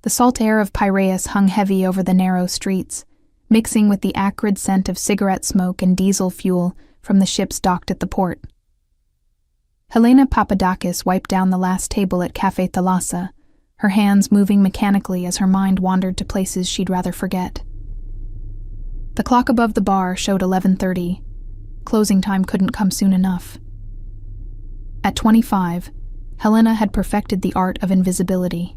The salt air of Piraeus hung heavy over the narrow streets, mixing with the acrid scent of cigarette smoke and diesel fuel from the ships docked at the port. Helena Papadakis wiped down the last table at Café Thalassa, her hands moving mechanically as her mind wandered to places she'd rather forget. The clock above the bar showed 11:30. Closing time couldn't come soon enough. At 25, Helena had perfected the art of invisibility.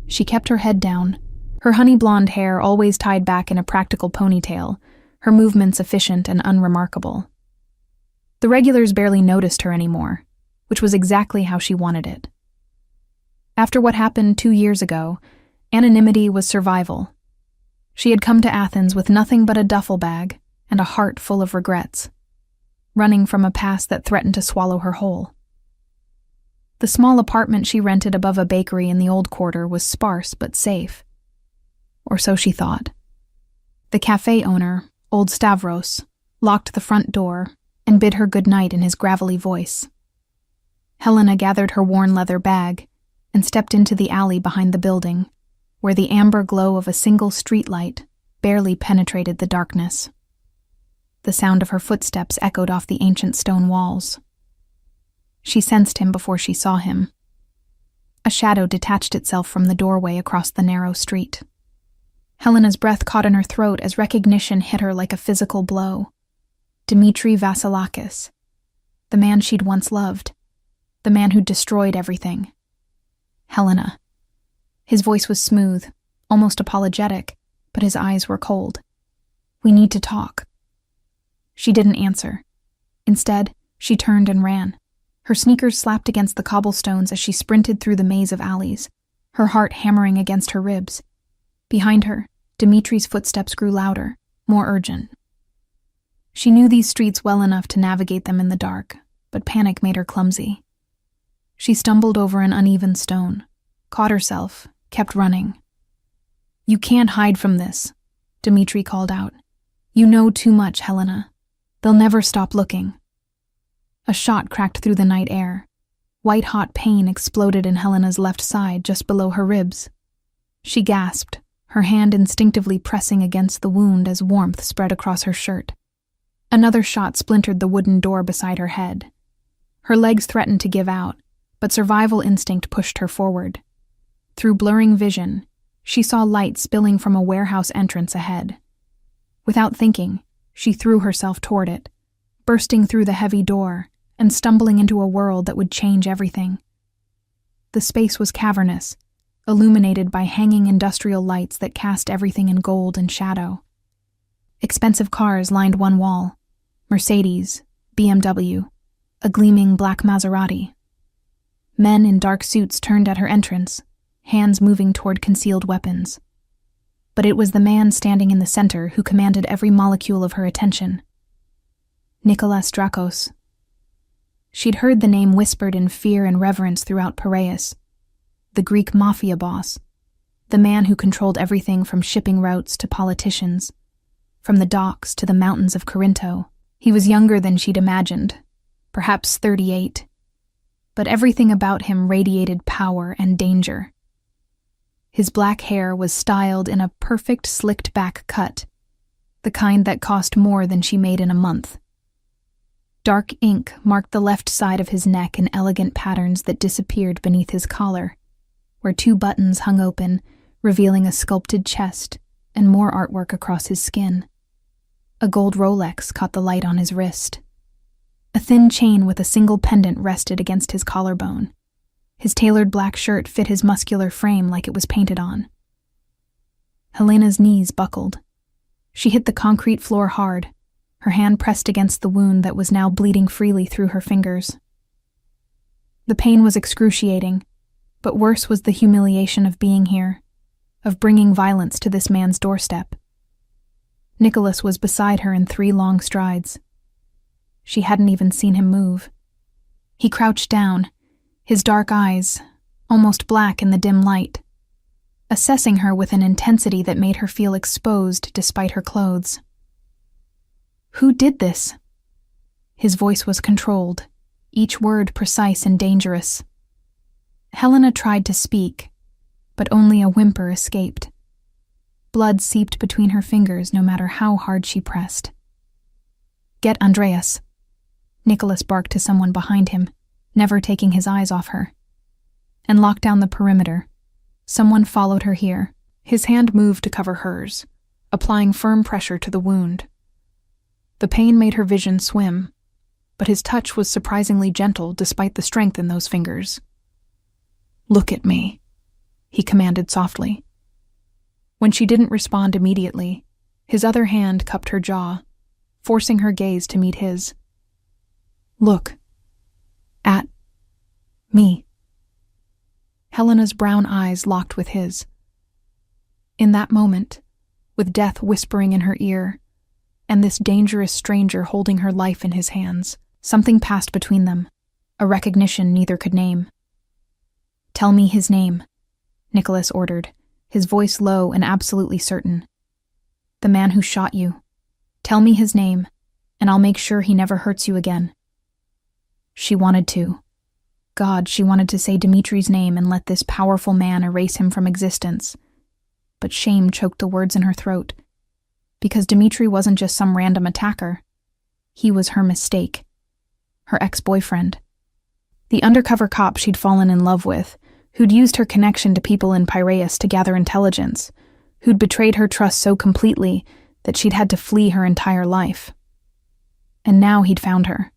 She kept her head down, her honey blonde hair always tied back in a practical ponytail, her movements efficient and unremarkable. The regulars barely noticed her anymore, which was exactly how she wanted it. After what happened 2 years ago, anonymity was survival. She had come to Athens with nothing but a duffel bag and a heart full of regrets, running from a past that threatened to swallow her whole. The small apartment she rented above a bakery in the old quarter was sparse but safe. Or so she thought. The cafe owner, old Stavros, locked the front door and bid her good night in his gravelly voice. Helena gathered her worn leather bag and stepped into the alley behind the building, where the amber glow of a single streetlight barely penetrated the darkness. The sound of her footsteps echoed off the ancient stone walls. She sensed him before she saw him. A shadow detached itself from the doorway across the narrow street. Helena's breath caught in her throat as recognition hit her like a physical blow. Dimitri Vasilakis, the man she'd once loved, the man who'd destroyed everything. Helena. His voice was smooth, almost apologetic, but his eyes were cold. "We need to talk." She didn't answer. Instead, she turned and ran. Her sneakers slapped against the cobblestones as she sprinted through the maze of alleys, her heart hammering against her ribs. Behind her, Dimitri's footsteps grew louder, more urgent. She knew these streets well enough to navigate them in the dark, but panic made her clumsy. She stumbled over an uneven stone, caught herself, kept running. "You can't hide from this," Dimitri called out. "You know too much, Helena. They'll never stop looking." A shot cracked through the night air. White-hot pain exploded in Helena's left side just below her ribs. She gasped, her hand instinctively pressing against the wound as warmth spread across her shirt. Another shot splintered the wooden door beside her head. Her legs threatened to give out, but survival instinct pushed her forward. Through blurring vision, she saw light spilling from a warehouse entrance ahead. Without thinking, she threw herself toward it, bursting through the heavy door and stumbling into a world that would change everything. The space was cavernous, illuminated by hanging industrial lights that cast everything in gold and shadow. Expensive cars lined one wall: Mercedes, BMW, a gleaming black Maserati. Men in dark suits turned at her entrance, hands moving toward concealed weapons. But it was the man standing in the center who commanded every molecule of her attention. Nicholas Drakos. She'd heard the name whispered in fear and reverence throughout Piraeus. The Greek Mafia Boss. The man who controlled everything from shipping routes to politicians. From the docks to the mountains of Corinto. He was younger than she'd imagined, perhaps 38. But everything about him radiated power and danger. His black hair was styled in a perfect slicked-back cut, the kind that cost more than she made in a month. Dark ink marked the left side of his neck in elegant patterns that disappeared beneath his collar, where 2 buttons hung open, revealing a sculpted chest and more artwork across his skin. A gold Rolex caught the light on his wrist. A thin chain with a single pendant rested against his collarbone. His tailored black shirt fit his muscular frame like it was painted on. Helena's knees buckled. She hit the concrete floor hard, her hand pressed against the wound that was now bleeding freely through her fingers. The pain was excruciating, but worse was the humiliation of being here, of bringing violence to this man's doorstep. Nicholas was beside her in 3 long strides. She hadn't even seen him move. He crouched down, his dark eyes, almost black in the dim light, assessing her with an intensity that made her feel exposed despite her clothes. "Who did this?" His voice was controlled, each word precise and dangerous. Helena tried to speak, but only a whimper escaped. Blood seeped between her fingers no matter how hard she pressed. "Get Andreas," Nicholas barked to someone behind him, never taking his eyes off her. "And lock down the perimeter." Someone followed her here. His hand moved to cover hers, applying firm pressure to the wound. The pain made her vision swim, but his touch was surprisingly gentle despite the strength in those fingers. "Look at me," he commanded softly. When she didn't respond immediately, his other hand cupped her jaw, forcing her gaze to meet his. "Look. At. Me." Helena's brown eyes locked with his. In that moment, with death whispering in her ear, and this dangerous stranger holding her life in his hands, something passed between them, a recognition neither could name. "Tell me his name," Nicholas ordered, his voice low and absolutely certain. "The man who shot you. Tell me his name, and I'll make sure he never hurts you again." She wanted to. God, she wanted to say Dimitri's name and let this powerful man erase him from existence. But shame choked the words in her throat. Because Dimitri wasn't just some random attacker. He was her mistake. Her ex-boyfriend. The undercover cop she'd fallen in love with, who'd used her connection to people in Piraeus to gather intelligence, who'd betrayed her trust so completely that she'd had to flee her entire life. And now he'd found her.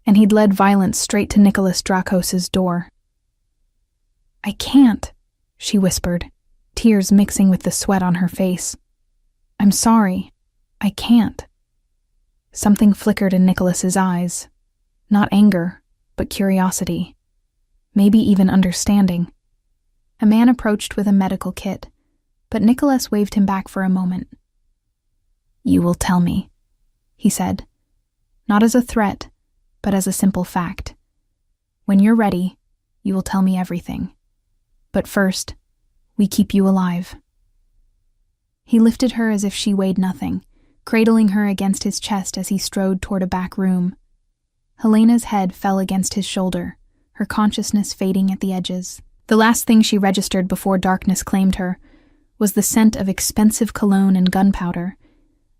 And he'd led violence straight to Nicholas Drakos' door. "I can't," she whispered, tears mixing with the sweat on her face. "I'm sorry. I can't." Something flickered in Nicholas's eyes. Not anger, but curiosity. Maybe even understanding. A man approached with a medical kit, but Nicholas waved him back for a moment. "You will tell me," he said, not as a threat, but as a simple fact. "When you're ready, you will tell me everything. But first, we keep you alive." He lifted her as if she weighed nothing, cradling her against his chest as he strode toward a back room. Helena's head fell against his shoulder, her consciousness fading at the edges. The last thing she registered before darkness claimed her was the scent of expensive cologne and gunpowder,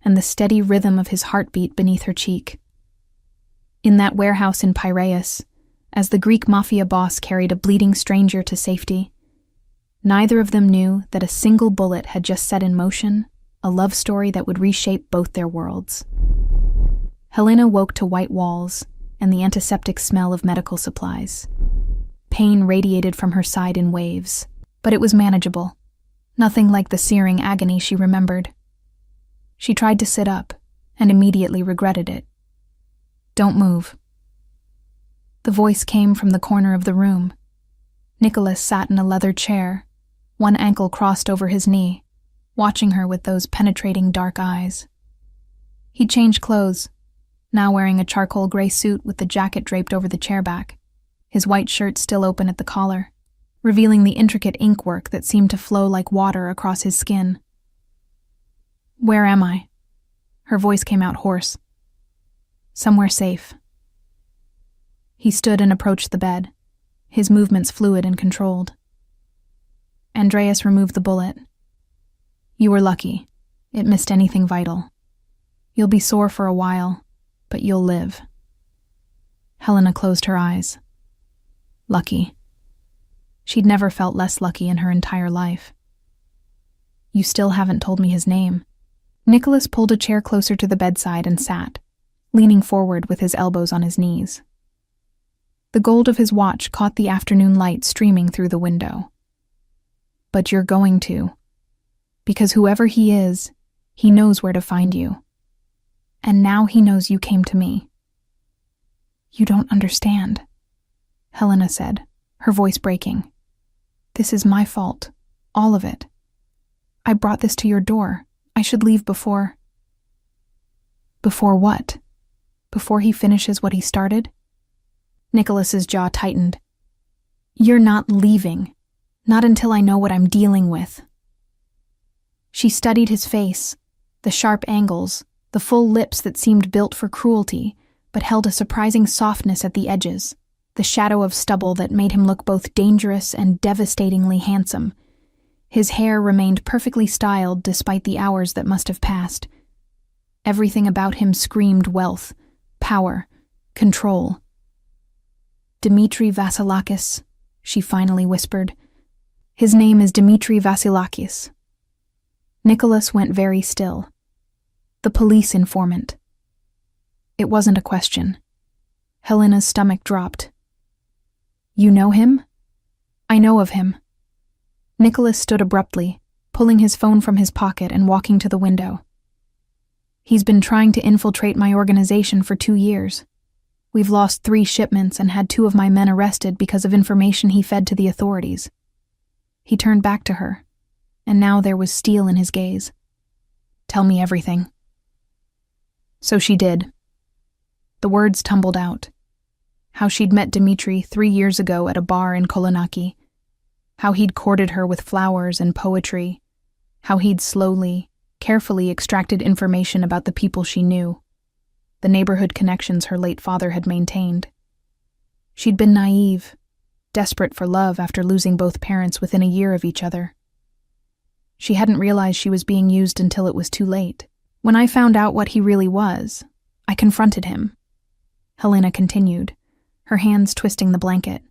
and the steady rhythm of his heartbeat beneath her cheek. In that warehouse in Piraeus, as the Greek Mafia Boss carried a bleeding stranger to safety, neither of them knew that a single bullet had just set in motion a love story that would reshape both their worlds. Helena woke to white walls and the antiseptic smell of medical supplies. Pain radiated from her side in waves, but it was manageable, nothing like the searing agony she remembered. She tried to sit up and immediately regretted it. "Don't move." The voice came from the corner of the room. Nicholas sat in a leather chair, one ankle crossed over his knee, watching her with those penetrating dark eyes. He'd changed clothes, now wearing a charcoal gray suit with the jacket draped over the chairback, his white shirt still open at the collar, revealing the intricate inkwork that seemed to flow like water across his skin. "Where am I?" Her voice came out hoarse. "Somewhere safe." He stood and approached the bed, his movements fluid and controlled. Andreas removed the bullet. "You were lucky. It missed anything vital. You'll be sore for a while, but you'll live." Helena closed her eyes. Lucky. She'd never felt less lucky in her entire life. "You still haven't told me his name." Nicholas pulled a chair closer to the bedside and sat, leaning forward with his elbows on his knees. The gold of his watch caught the afternoon light streaming through the window. "But you're going to. Because whoever he is, he knows where to find you. And now he knows you came to me." "You don't understand," Helena said, her voice breaking. "This is my fault. All of it. I brought this to your door. I should leave before." "Before what? Before he finishes what he started?" Nicholas's jaw tightened. "You're not leaving. Not until I know what I'm dealing with." She studied his face, the sharp angles, the full lips that seemed built for cruelty, but held a surprising softness at the edges, the shadow of stubble that made him look both dangerous and devastatingly handsome, His hair remained perfectly styled despite the hours that must have passed. Everything about him screamed wealth, power, control. "Dmitri Vasilakis," she finally whispered. "His name is Dmitri Vasilakis." Nicholas went very still. The police informant. It wasn't a question. Helena's stomach dropped. "You know him?" "I know of him." Nicholas stood abruptly, pulling his phone from his pocket and walking to the window. "He's been trying to infiltrate my organization for 2 years. We've lost 3 shipments and had 2 of my men arrested because of information he fed to the authorities." He turned back to her, and now there was steel in his gaze. "Tell me everything." So she did. The words tumbled out. How she'd met Dmitri 3 years ago at a bar in Kolonaki. How he'd courted her with flowers and poetry. How he'd slowly, carefully extracted information about the people she knew, the neighborhood connections her late father had maintained. She'd been naive, desperate for love after losing both parents within a year of each other. She hadn't realized she was being used until it was too late. "When I found out what he really was, I confronted him," Helena continued, her hands twisting the blanket.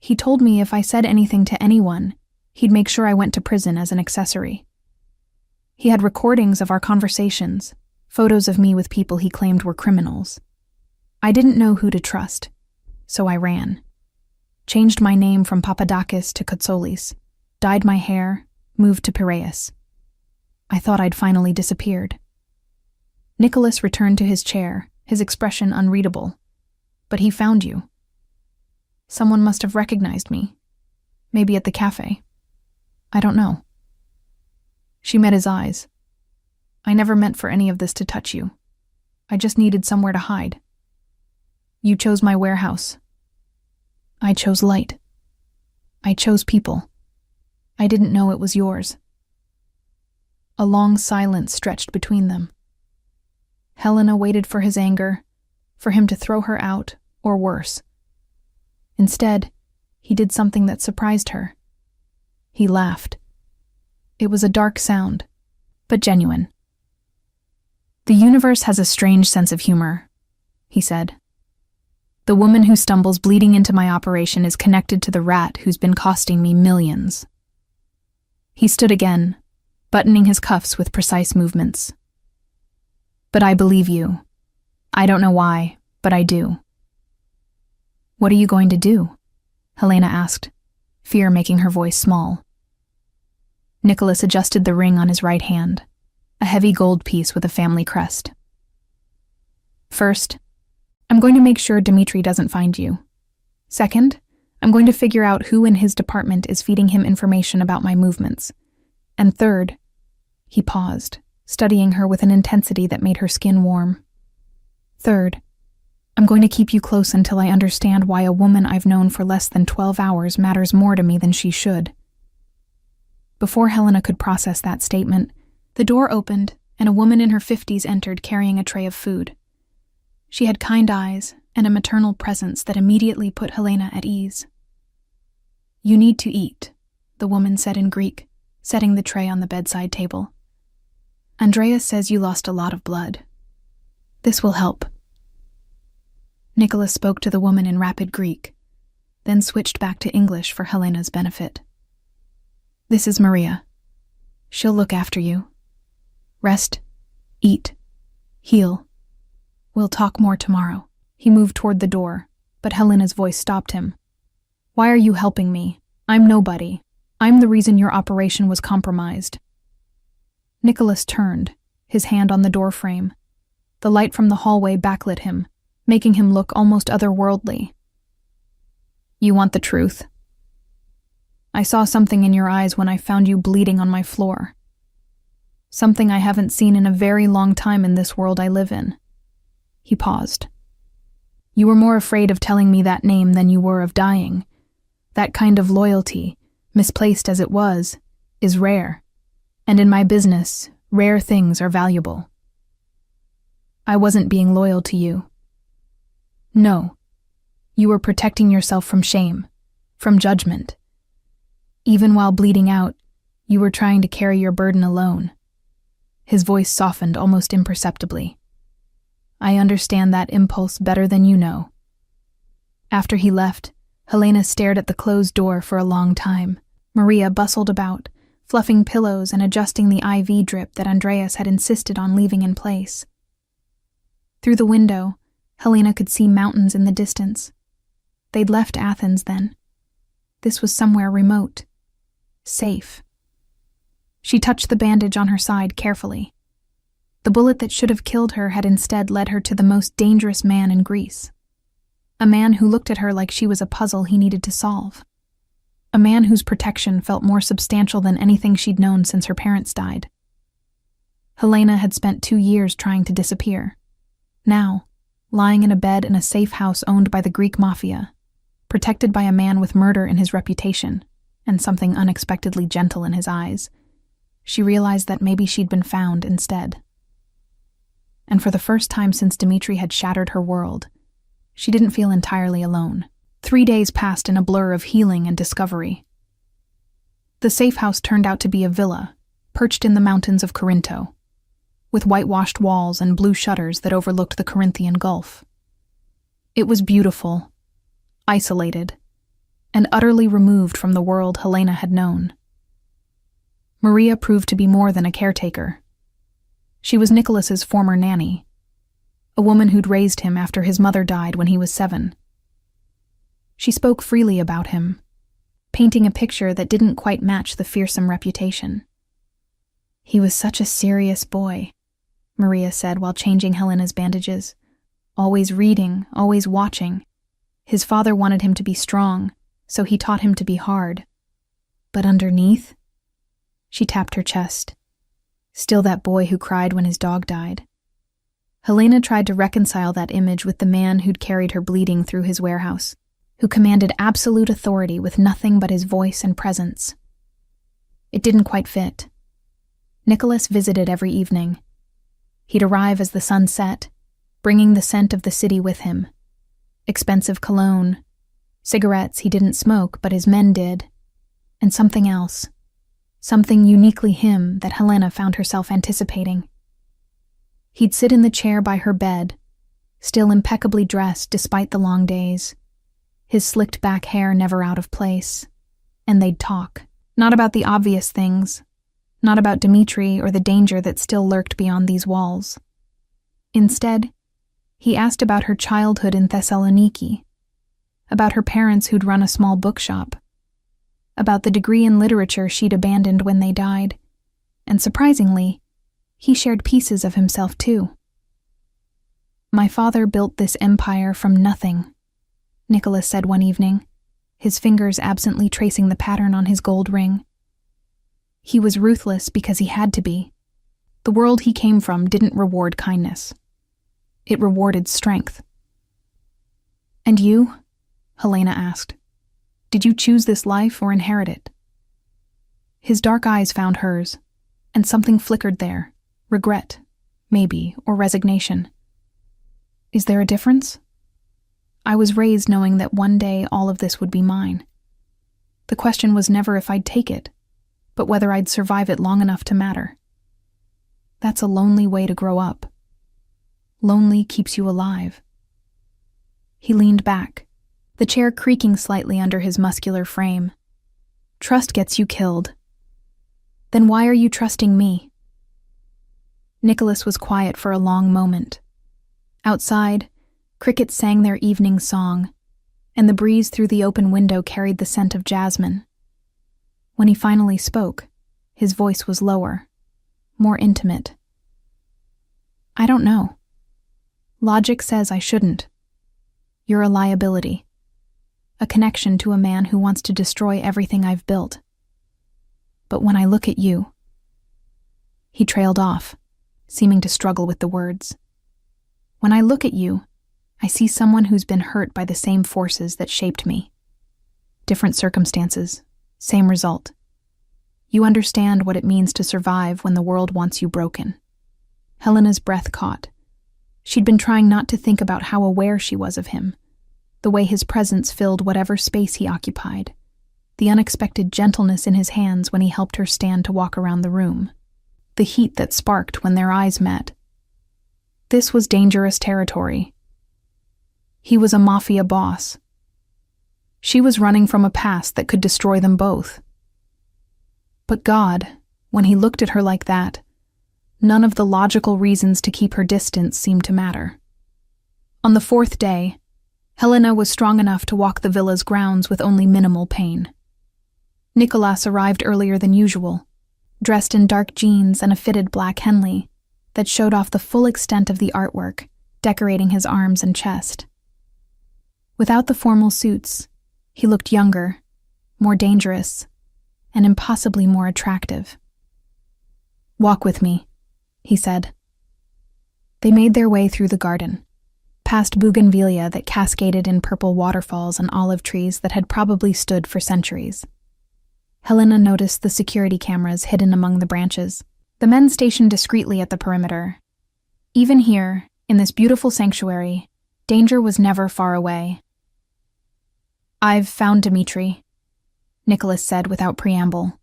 "He told me if I said anything to anyone, he'd make sure I went to prison as an accessory. He had recordings of our conversations, photos of me with people he claimed were criminals. I didn't know who to trust, so I ran. Changed my name from Papadakis to Koutsolis, dyed my hair, moved to Piraeus. I thought I'd finally disappeared." Nicholas returned to his chair, his expression unreadable. "But he found you." "Someone must have recognized me. Maybe at the cafe. I don't know." She met his eyes. "I never meant for any of this to touch you. I just needed somewhere to hide. You chose my warehouse. I chose light. I chose people. I didn't know it was yours." A long silence stretched between them. Helena waited for his anger, for him to throw her out, or worse. Instead, he did something that surprised her. He laughed. It was a dark sound, but genuine. "The universe has a strange sense of humor," he said. "The woman who stumbles bleeding into my operation is connected to the rat who's been costing me millions." He stood again, buttoning his cuffs with precise movements. "But I believe you. I don't know why, but I do." "What are you going to do?" Helena asked, fear making her voice small. Nicholas adjusted the ring on his right hand, a heavy gold piece with a family crest. "First, I'm going to make sure Dmitri doesn't find you. Second, I'm going to figure out who in his department is feeding him information about my movements. And third," he paused, studying her with an intensity that made her skin warm. "Third, I'm going to keep you close until I understand why a woman I've known for less than 12 hours matters more to me than she should." Before Helena could process that statement, the door opened and a woman in her 50s entered carrying a tray of food. She had kind eyes and a maternal presence that immediately put Helena at ease. "You need to eat," the woman said in Greek, setting the tray on the bedside table. "Andreas says you lost a lot of blood. This will help." Nicholas spoke to the woman in rapid Greek, then switched back to English for Helena's benefit. "This is Maria. She'll look after you. Rest, eat, heal. We'll talk more tomorrow." He moved toward the door, but Helena's voice stopped him. "Why are you helping me? I'm nobody. I'm the reason your operation was compromised." Nicholas turned, his hand on the doorframe. The light from the hallway backlit him, making him look almost otherworldly. "You want the truth? I saw something in your eyes when I found you bleeding on my floor. Something I haven't seen in a very long time in this world I live in." He paused. "You were more afraid of telling me that name than you were of dying. That kind of loyalty, misplaced as it was, is rare. And in my business, rare things are valuable. I wasn't being loyal to you. No, you were protecting yourself from shame, from judgment. Even while bleeding out, you were trying to carry your burden alone. His voice softened almost imperceptibly. I understand that impulse better than you know. After he left, Helena stared at the closed door for a long time. Maria bustled about, fluffing pillows and adjusting the IV drip that Andreas had insisted on leaving in place. Through the window, Helena could see mountains in the distance. They'd left Athens then. This was somewhere remote. Safe. She touched the bandage on her side carefully. The bullet that should have killed her had instead led her to the most dangerous man in Greece. A man who looked at her like she was a puzzle he needed to solve. A man whose protection felt more substantial than anything she'd known since her parents died. Helena had spent 2 years trying to disappear. Now, lying in a bed in a safe house owned by the Greek Mafia, protected by a man with murder in his reputation, and something unexpectedly gentle in his eyes, she realized that maybe she'd been found instead. And for the first time since Dimitri had shattered her world, she didn't feel entirely alone. 3 days passed in a blur of healing and discovery. The safe house turned out to be a villa, perched in the mountains of Corinto, with whitewashed walls and blue shutters that overlooked the Corinthian Gulf. It was beautiful, isolated, and utterly removed from the world Helena had known. Maria proved to be more than a caretaker. She was Nicholas's former nanny, a woman who'd raised him after his mother died when he was 7. She spoke freely about him, painting a picture that didn't quite match the fearsome reputation. He was such a serious boy, Maria said while changing Helena's bandages. Always reading, always watching. His father wanted him to be strong, so he taught him to be hard. But underneath? She tapped her chest. Still that boy who cried when his dog died. Helena tried to reconcile that image with the man who'd carried her bleeding through his warehouse, who commanded absolute authority with nothing but his voice and presence. It didn't quite fit. Nicholas visited every evening. He'd arrive as the sun set, bringing the scent of the city with him. Expensive cologne, cigarettes he didn't smoke but his men did, and something else. Something uniquely him that Helena found herself anticipating. He'd sit in the chair by her bed, still impeccably dressed despite the long days, his slicked back hair never out of place, and they'd talk. Not about the obvious things, not about Dimitri or the danger that still lurked beyond these walls. Instead, he asked about her childhood in Thessaloniki, about her parents who'd run a small bookshop, about the degree in literature she'd abandoned when they died, and surprisingly, he shared pieces of himself too. My father built this empire from nothing, Nicholas said one evening, his fingers absently tracing the pattern on his gold ring. He was ruthless because he had to be. The world he came from didn't reward kindness. It rewarded strength. And you? Helena asked. Did you choose this life or inherit it? His dark eyes found hers, and something flickered there. Regret, maybe, or resignation. Is there a difference? I was raised knowing that one day all of this would be mine. The question was never if I'd take it, but whether I'd survive it long enough to matter. That's a lonely way to grow up. Lonely keeps you alive. He leaned back, the chair creaking slightly under his muscular frame. Trust gets you killed. Then why are you trusting me? Nicholas was quiet for a long moment. Outside, crickets sang their evening song, and the breeze through the open window carried the scent of jasmine. When he finally spoke, his voice was lower, more intimate. I don't know. Logic says I shouldn't. You're a liability. A connection to a man who wants to destroy everything I've built. But when I look at you... He trailed off, seeming to struggle with the words. When I look at you, I see someone who's been hurt by the same forces that shaped me. Different circumstances, same result. You understand what it means to survive when the world wants you broken. Helena's breath caught. She'd been trying not to think about how aware she was of him, the way his presence filled whatever space he occupied, the unexpected gentleness in his hands when he helped her stand to walk around the room, the heat that sparked when their eyes met. This was dangerous territory. He was a mafia boss. She was running from a past that could destroy them both. But God, when he looked at her like that, none of the logical reasons to keep her distance seemed to matter. On the fourth day, Helena was strong enough to walk the villa's grounds with only minimal pain. Nicholas arrived earlier than usual, dressed in dark jeans and a fitted black Henley that showed off the full extent of the artwork, decorating his arms and chest. Without the formal suits, he looked younger, more dangerous, and impossibly more attractive. "Walk with me," he said. They made their way through the garden, past bougainvillea that cascaded in purple waterfalls and olive trees that had probably stood for centuries. Helena noticed the security cameras hidden among the branches, the men stationed discreetly at the perimeter. Even here, in this beautiful sanctuary, danger was never far away. "I've found Dmitri," Nicholas said without preamble.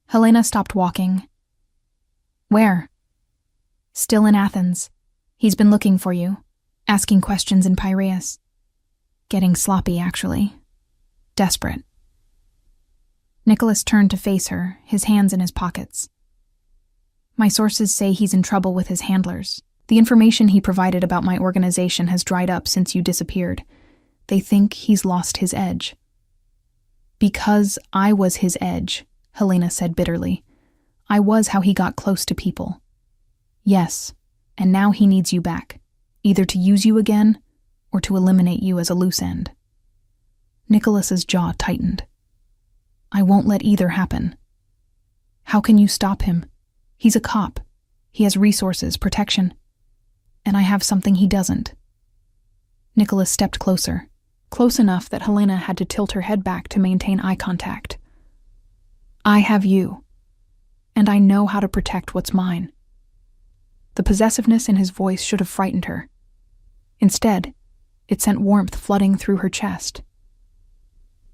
Helena stopped walking. "Where?" "Still in Athens. He's been looking for you, asking questions in Piraeus. Getting sloppy, actually. Desperate." Nicholas turned to face her, his hands in his pockets. "My sources say he's in trouble with his handlers. The information he provided about my organization has dried up since you disappeared. They think he's lost his edge." "Because I was his edge," Helena said bitterly. "I was how he got close to people. Yes, and now he needs you back, either to use you again or to eliminate you as a loose end." Nicholas's jaw tightened. "I won't let either happen." "How can you stop him? He's a cop. He has resources, protection. And I have something he doesn't." Nicholas stepped closer, close enough that Helena had to tilt her head back to maintain eye contact. "I have you, and I know how to protect what's mine." The possessiveness in his voice should have frightened her. Instead, it sent warmth flooding through her chest.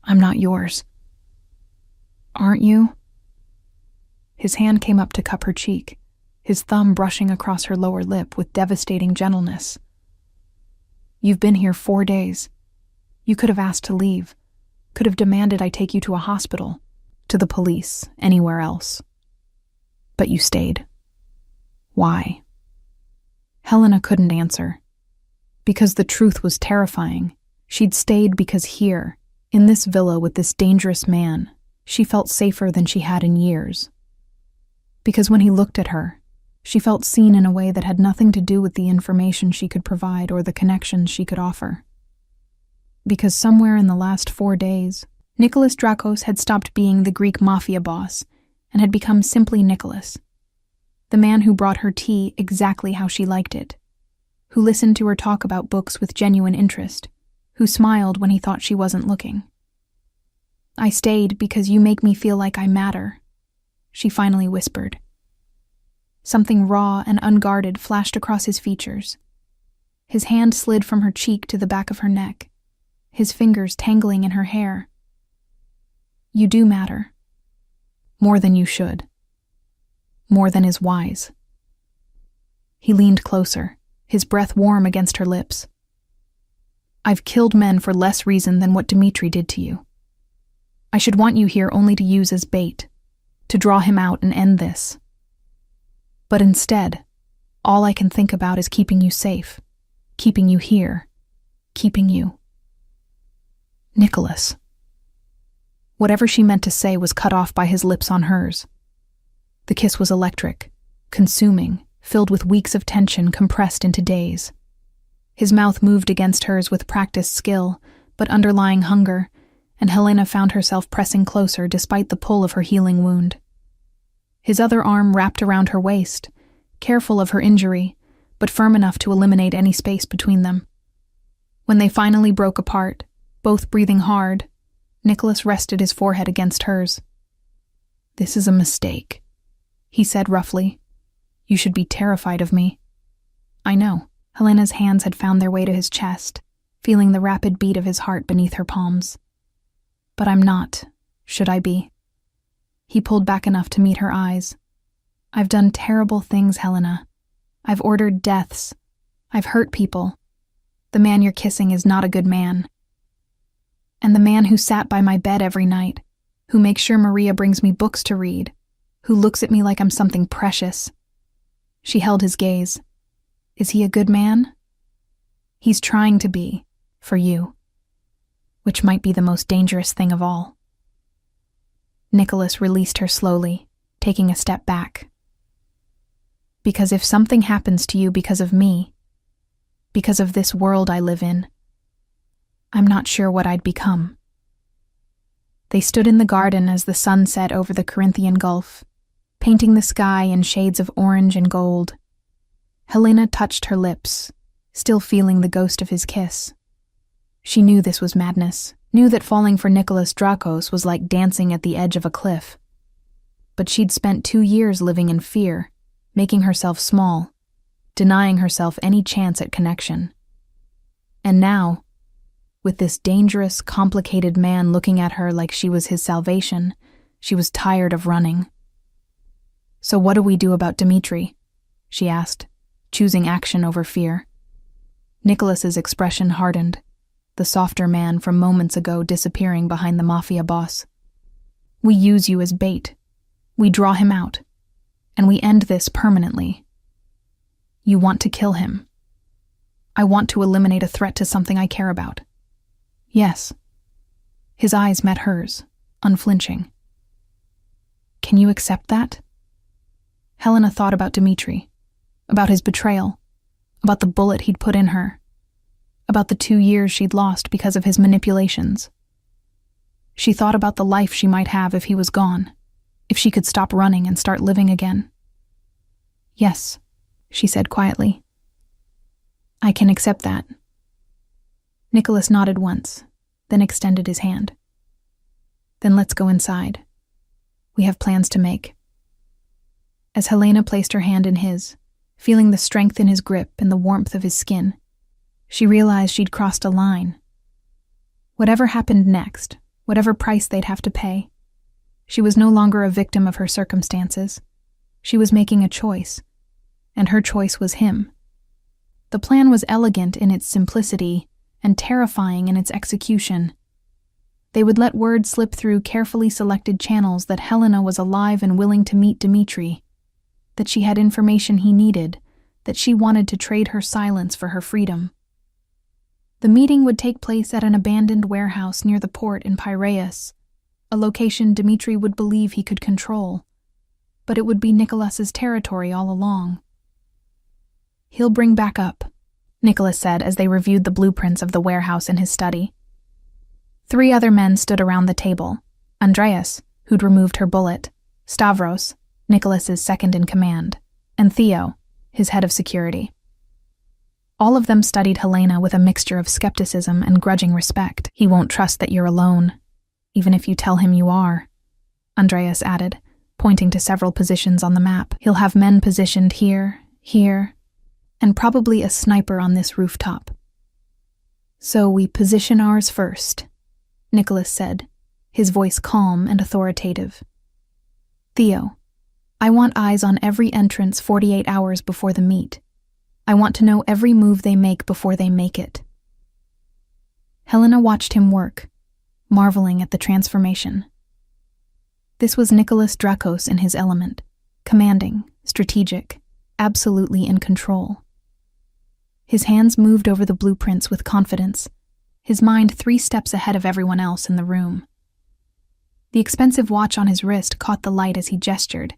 "I'm not yours." "Aren't you?" His hand came up to cup her cheek, his thumb brushing across her lower lip with devastating gentleness. "You've been here 4 days. You could have asked to leave, could have demanded I take you to a hospital, to the police, anywhere else. But you stayed. Why?" Helena couldn't answer. Because the truth was terrifying. She'd stayed because here, in this villa with this dangerous man, she felt safer than she had in years. Because when he looked at her, she felt seen in a way that had nothing to do with the information she could provide or the connections she could offer. Because somewhere in the last 4 days, Nicholas Drakos had stopped being the Greek Mafia Boss and had become simply Nicholas, the man who brought her tea exactly how she liked it, who listened to her talk about books with genuine interest, who smiled when he thought she wasn't looking. "I stayed because you make me feel like I matter," she finally whispered. Something raw and unguarded flashed across his features. His hand slid from her cheek to the back of her neck, his fingers tangling in her hair. "You do matter. More than you should. More than is wise." He leaned closer, his breath warm against her lips. "I've killed men for less reason than what Dmitri did to you. I should want you here only to use as bait, to draw him out and end this. But instead, all I can think about is keeping you safe, keeping you here, keeping you." Nicholas. Whatever she meant to say was cut off by his lips on hers. The kiss was electric, consuming, filled with weeks of tension compressed into days. His mouth moved against hers with practiced skill, but underlying hunger, and Helena found herself pressing closer despite the pull of her healing wound. His other arm wrapped around her waist, careful of her injury, but firm enough to eliminate any space between them. When they finally broke apart, both breathing hard, Nicholas rested his forehead against hers. "This is a mistake," he said roughly. "You should be terrified of me." "I know." Helena's hands had found their way to his chest, feeling the rapid beat of his heart beneath her palms. "But I'm not," Should I be? He pulled back enough to meet her eyes. I've done terrible things, Helena. I've ordered deaths. I've hurt people. The man you're kissing is not a good man. And the man who sat by my bed every night, who makes sure Maria brings me books to read, who looks at me like I'm something precious. She held his gaze. Is he a good man? He's trying to be, for you. Which might be the most dangerous thing of all. Nicholas released her slowly, taking a step back. Because if something happens to you because of me, because of this world I live in, I'm not sure what I'd become. They stood in the garden as the sun set over the Corinthian Gulf, painting the sky in shades of orange and gold. Helena touched her lips, still feeling the ghost of his kiss. She knew this was madness, knew that falling for Nicholas Drakos was like dancing at the edge of a cliff. But she'd spent 2 years living in fear, making herself small, denying herself any chance at connection. And now, with this dangerous, complicated man looking at her like she was his salvation, she was tired of running. So what do we do about Dmitri? She asked, choosing action over fear. Nicholas's expression hardened, the softer man from moments ago disappearing behind the Mafia Boss. We use you as bait. We draw him out. And we end this permanently. You want to kill him. I want to eliminate a threat to something I care about. Yes. His eyes met hers, unflinching. Can you accept that? Helena thought about Dmitri, about his betrayal, about the bullet he'd put in her, about the 2 years she'd lost because of his manipulations. She thought about the life she might have if he was gone, if she could stop running and start living again. Yes, she said quietly. I can accept that. Nicholas nodded once, then extended his hand. Then let's go inside. We have plans to make. As Helena placed her hand in his, feeling the strength in his grip and the warmth of his skin, she realized she'd crossed a line. Whatever happened next, whatever price they'd have to pay, she was no longer a victim of her circumstances. She was making a choice, and her choice was him. The plan was elegant in its simplicity and terrifying in its execution. They would let word slip through carefully selected channels that Helena was alive and willing to meet Dmitri, that she had information he needed, that she wanted to trade her silence for her freedom. The meeting would take place at an abandoned warehouse near the port in Piraeus, a location Dmitri would believe he could control, but it would be Nicholas's territory all along. He'll bring back up, Nicholas said as they reviewed the blueprints of the warehouse in his study. 3 other men stood around the table: Andreas, who'd removed her bullet, Stavros, Nicholas's second-in-command, and Theo, his head of security. All of them studied Helena with a mixture of skepticism and grudging respect. He won't trust that you're alone, even if you tell him you are, Andreas added, pointing to several positions on the map. He'll have men positioned here, and probably a sniper on this rooftop. So we position ours first, Nicholas said, his voice calm and authoritative. Theo, I want eyes on every entrance 48 hours before the meet. I want to know every move they make before they make it. Helena watched him work, marveling at the transformation. This was Nicholas Drakos in his element, commanding, strategic, absolutely in control. His hands moved over the blueprints with confidence, his mind 3 steps ahead of everyone else in the room. The expensive watch on his wrist caught the light as he gestured,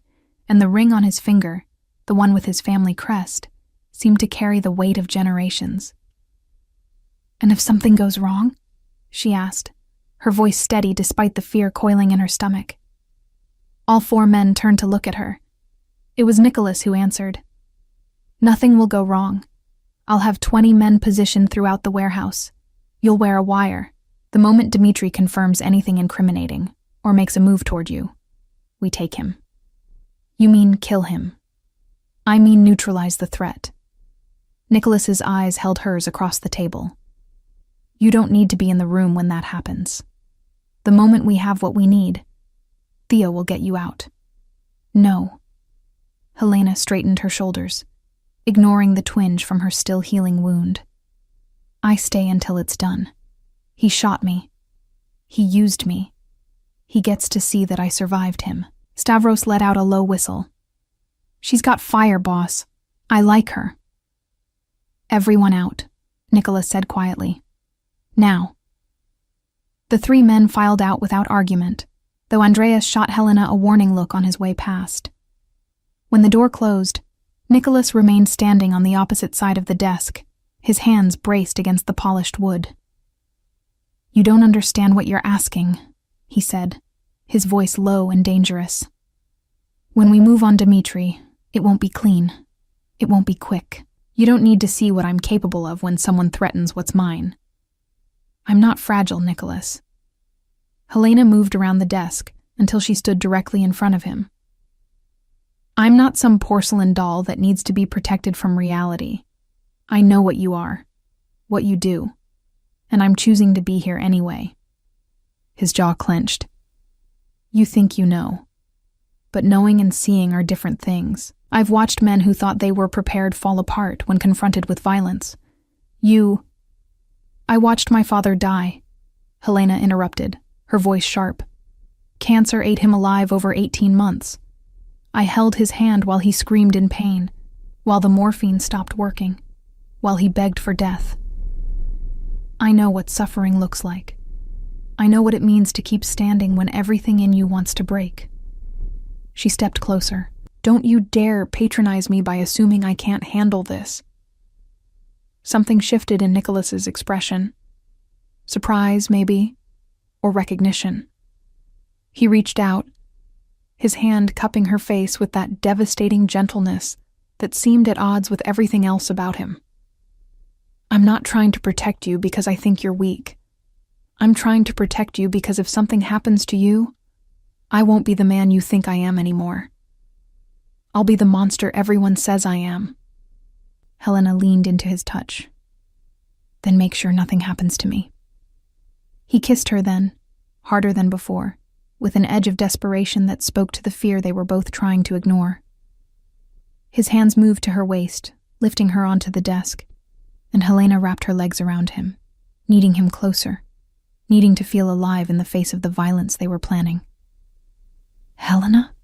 and the ring on his finger, the one with his family crest, seemed to carry the weight of generations. And if something goes wrong? She asked, her voice steady despite the fear coiling in her stomach. All 4 men turned to look at her. It was Nicholas who answered. Nothing will go wrong. I'll have 20 men positioned throughout the warehouse. You'll wear a wire. The moment Dmitri confirms anything incriminating, or makes a move toward you, we take him. You mean kill him. I mean neutralize the threat. Nicholas's eyes held hers across the table. You don't need to be in the room when that happens. The moment we have what we need, Theo will get you out." "No." Helena straightened her shoulders, ignoring the twinge from her still healing wound. "I stay until it's done. He shot me. He used me. He gets to see that I survived him." Stavros let out a low whistle. "She's got fire, boss. I like her." "Everyone out," Nicholas said quietly. "Now." The three men filed out without argument, though Andreas shot Helena a warning look on his way past. When the door closed, Nicholas remained standing on the opposite side of the desk, his hands braced against the polished wood. "You don't understand what you're asking," he said, his voice low and dangerous. "When we move on Dmitri, it won't be clean. It won't be quick. You don't need to see what I'm capable of when someone threatens what's mine." "I'm not fragile, Nicholas." Helena moved around the desk until she stood directly in front of him. "I'm not some porcelain doll that needs to be protected from reality. I know what you are, what you do, and I'm choosing to be here anyway." His jaw clenched. "You think you know. But knowing and seeing are different things. I've watched men who thought they were prepared fall apart when confronted with violence. I watched my father die," Helena interrupted, her voice sharp. "Cancer ate him alive over 18 months. I held his hand while he screamed in pain, while the morphine stopped working, while he begged for death. I know what suffering looks like. I know what it means to keep standing when everything in you wants to break." She stepped closer. "Don't you dare patronize me by assuming I can't handle this." Something shifted in Nicholas's expression. Surprise, maybe, or recognition. He reached out, his hand cupping her face with that devastating gentleness that seemed at odds with everything else about him. "I'm not trying to protect you because I think you're weak. I'm trying to protect you because if something happens to you, I won't be the man you think I am anymore. I'll be the monster everyone says I am." Helena leaned into his touch. "Then make sure nothing happens to me." He kissed her then, harder than before, with an edge of desperation that spoke to the fear they were both trying to ignore. His hands moved to her waist, lifting her onto the desk, and Helena wrapped her legs around him, needing him closer, needing to feel alive in the face of the violence they were planning. "Helena?"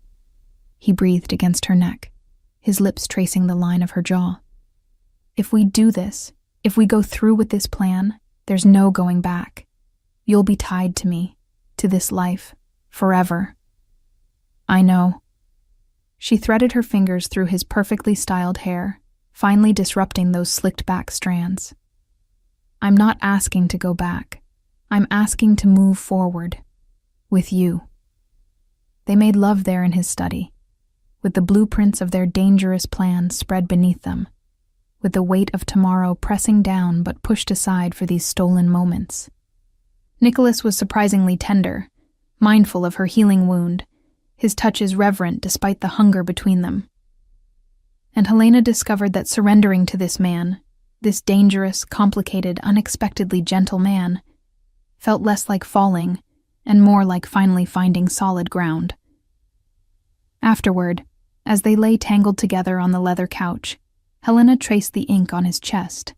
He breathed against her neck, his lips tracing the line of her jaw. "If we do this, if we go through with this plan, there's no going back. You'll be tied to me, to this life, forever." "I know." She threaded her fingers through his perfectly styled hair, finally disrupting those slicked-back strands. "I'm not asking to go back. I'm asking to move forward. With you." They made love there in his study, with the blueprints of their dangerous plans spread beneath them, with the weight of tomorrow pressing down but pushed aside for these stolen moments. Nicholas was surprisingly tender, mindful of her healing wound, his touches reverent despite the hunger between them. And Helena discovered that surrendering to this man, this dangerous, complicated, unexpectedly gentle man, felt less like falling and more like finally finding solid ground. Afterward, as they lay tangled together on the leather couch, Helena traced the ink on his chest,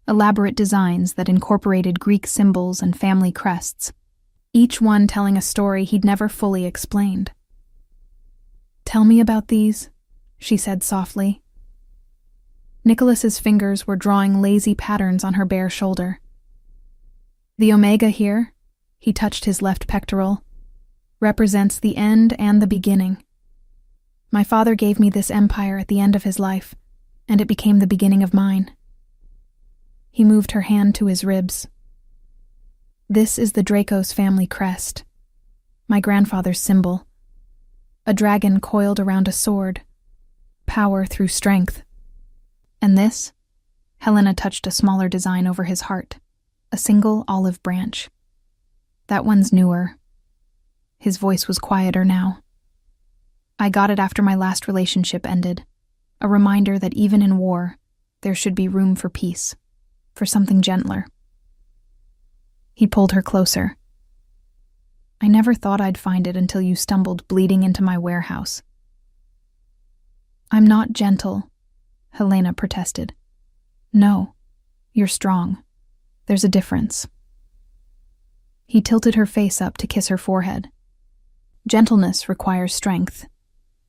elaborate designs that incorporated Greek symbols and family crests, each one telling a story he'd never fully explained. "Tell me about these," she said softly. Nicholas's fingers were drawing lazy patterns on her bare shoulder. "The omega here," he touched his left pectoral, "represents the end and the beginning. My father gave me this empire at the end of his life, and it became the beginning of mine." He moved her hand to his ribs. "This is the Dracos family crest, my grandfather's symbol. A dragon coiled around a sword, power through strength. And this?" Helena touched a smaller design over his heart, a single olive branch. "That one's newer." His voice was quieter now. "I got it after my last relationship ended, a reminder that even in war, there should be room for peace, for something gentler." He pulled her closer. I never thought I'd find it until you stumbled bleeding into my warehouse." "I'm not gentle," Helena protested. "No, you're strong. There's a difference." He tilted her face up to kiss her forehead. "Gentleness requires strength.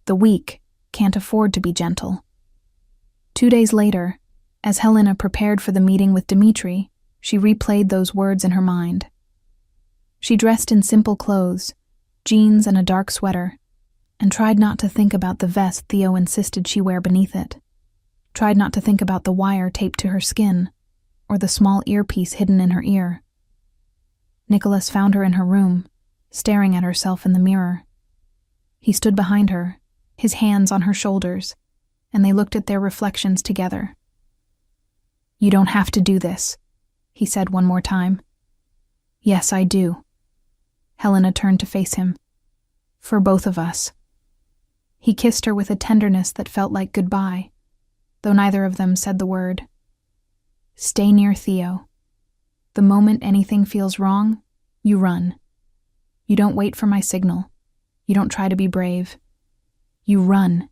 The weak can't afford to be gentle." 2 days later, as Helena prepared for the meeting with Dmitri, she replayed those words in her mind. She dressed in simple clothes, jeans and a dark sweater, and tried not to think about the vest Theo insisted she wear beneath it. Tried not to think about the wire taped to her skin, or the small earpiece hidden in her ear. Nicholas found her in her room, staring at herself in the mirror. He stood behind her, his hands on her shoulders, and they looked at their reflections together. "You don't have to do this," he said one more time. "Yes, I do." Helena turned to face him. "For both of us." He kissed her with a tenderness that felt like goodbye, though neither of them said the word. "Stay near Theo. The moment anything feels wrong, you run. You don't wait for my signal. You don't try to be brave. You run,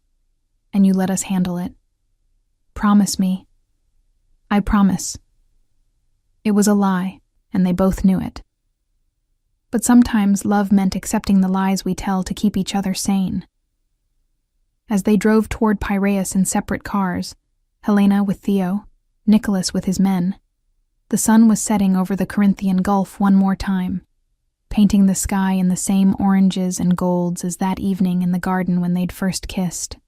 and you let us handle it. Promise me." "I promise." It was a lie, and they both knew it. But sometimes love meant accepting the lies we tell to keep each other sane. As they drove toward Piraeus in separate cars, Helena with Theo, Nicholas with his men, the sun was setting over the Corinthian Gulf one more time, painting the sky in the same oranges and golds as that evening in the garden when they'd first kissed.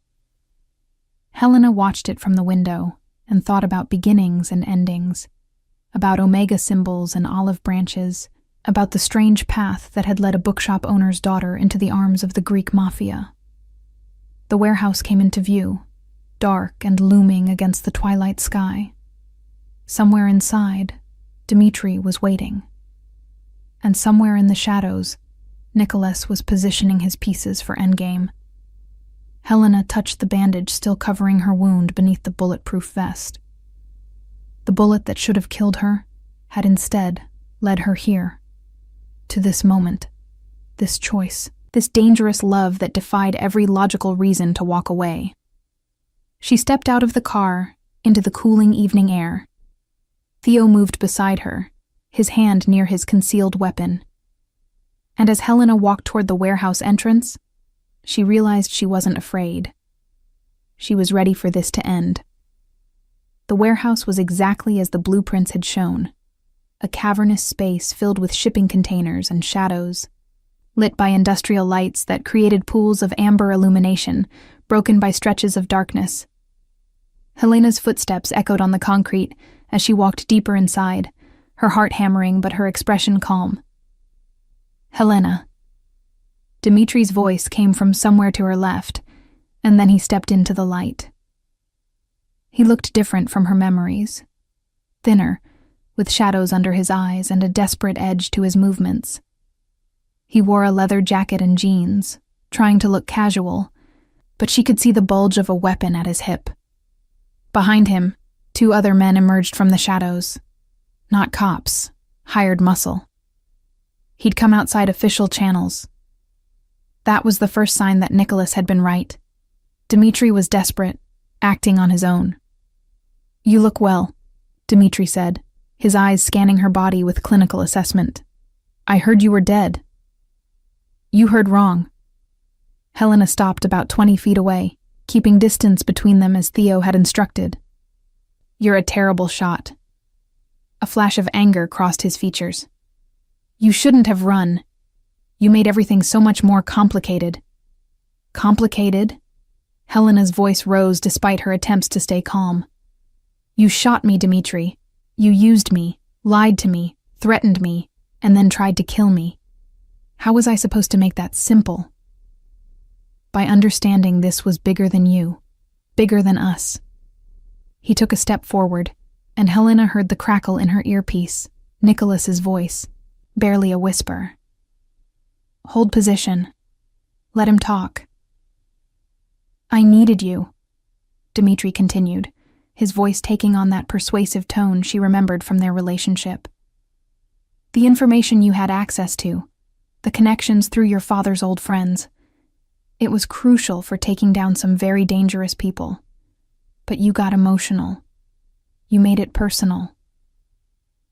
Helena watched it from the window and thought about beginnings and endings, about omega symbols and olive branches, about the strange path that had led a bookshop owner's daughter into the arms of the Greek Mafia. The warehouse came into view, dark and looming against the twilight sky. Somewhere inside, Dmitri was waiting. And somewhere in the shadows, Nicholas was positioning his pieces for endgame. Helena touched the bandage still covering her wound beneath the bulletproof vest. The bullet that should have killed her had instead led her here, to this moment, this choice, this dangerous love that defied every logical reason to walk away. She stepped out of the car into the cooling evening air. Theo moved beside her, his hand near his concealed weapon. And as Helena walked toward the warehouse entrance, she realized she wasn't afraid. She was ready for this to end. The warehouse was exactly as the blueprints had shown, a cavernous space filled with shipping containers and shadows, lit by industrial lights that created pools of amber illumination, broken by stretches of darkness. Helena's footsteps echoed on the concrete as she walked deeper inside, her heart hammering but her expression calm. "Helena." Dimitri's voice came from somewhere to her left, and then he stepped into the light. He looked different from her memories, thinner, with shadows under his eyes and a desperate edge to his movements. He wore a leather jacket and jeans, trying to look casual, but she could see the bulge of a weapon at his hip. Behind him, 2 other men emerged from the shadows. Not cops, hired muscle. He'd come outside official channels. That was the first sign that Nicholas had been right. Dmitri was desperate, acting on his own. "You look well," Dmitri said, his eyes scanning her body with clinical assessment. "I heard you were dead." "You heard wrong." Helena stopped about 20 feet away, keeping distance between them as Theo had instructed. "You're a terrible shot." A flash of anger crossed his features. "You shouldn't have run. You made everything so much more complicated." "Complicated?" Helena's voice rose despite her attempts to stay calm. "You shot me, Dmitri. You used me, lied to me, threatened me, and then tried to kill me. How was I supposed to make that simple?" "By understanding this was bigger than you, bigger than us." He took a step forward, and Helena heard the crackle in her earpiece, Nicholas's voice, barely a whisper. "Hold position. Let him talk." "I needed you," Dmitri continued, his voice taking on that persuasive tone she remembered from their relationship. "The information you had access to, the connections through your father's old friends. It was crucial for taking down some very dangerous people. But you got emotional. You made it personal.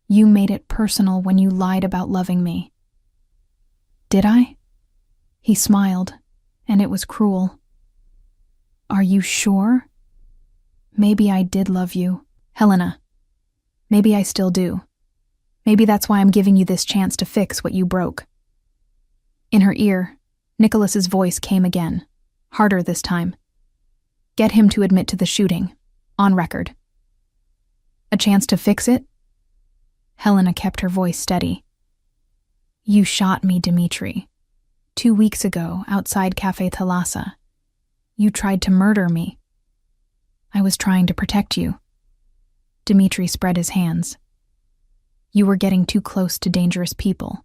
You made it personal when you lied about loving me. Did I? He smiled, and it was cruel. Are you sure? Maybe I did love you, Helena. Maybe I still do. Maybe that's why I'm giving you this chance to fix what you broke. In her ear, Nicholas's voice came again, harder this time. Get him to admit to the shooting, on record. A chance to fix it? Helena kept her voice steady. You shot me, Dimitri. 2 weeks ago, outside Café Thalassa. You tried to murder me. I was trying to protect you. Dimitri spread his hands. You were getting too close to dangerous people.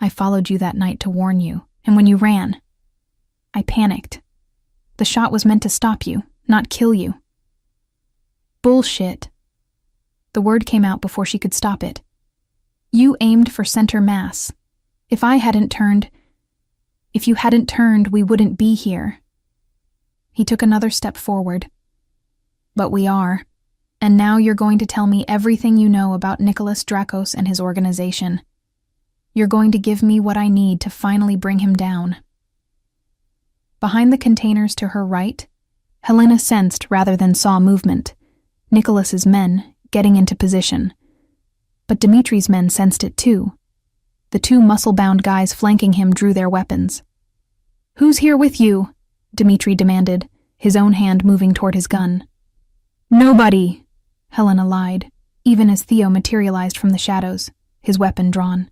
I followed you that night to warn you, and when you ran, I panicked. The shot was meant to stop you, not kill you. Bullshit. The word came out before she could stop it. You aimed for center mass. If you hadn't turned, we wouldn't be here. He took another step forward. But we are. And now you're going to tell me everything you know about Nicholas Drakos and his organization. You're going to give me what I need to finally bring him down. Behind the containers to her right, Helena sensed rather than saw movement. Nicholas's men getting into position. But Dimitri's men sensed it too. The 2 muscle-bound guys flanking him drew their weapons. Who's here with you? Dimitri demanded, his own hand moving toward his gun. Nobody, Helena lied, even as Theo materialized from the shadows, his weapon drawn.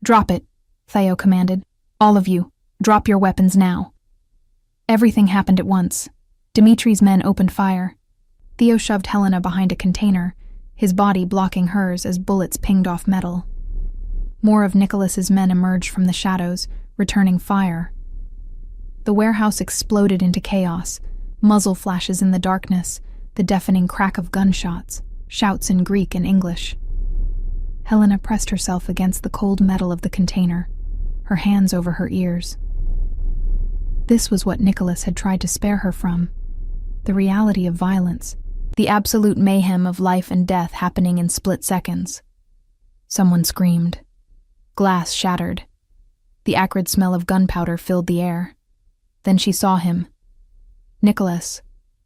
Drop it, Theo commanded. All of you, drop your weapons now. Everything happened at once. Dimitri's men opened fire. Theo shoved Helena behind a container, his body blocking hers as bullets pinged off metal. More of Nicholas's men emerged from the shadows, returning fire. The warehouse exploded into chaos, muzzle flashes in the darkness, the deafening crack of gunshots, shouts in Greek and English. Helena pressed herself against the cold metal of the container, her hands over her ears. This was what Nicholas had tried to spare her from, the reality of violence, the absolute mayhem of life and death happening in split seconds. Someone screamed. Glass shattered. The acrid smell of gunpowder filled the air. Then she saw him. Nicholas,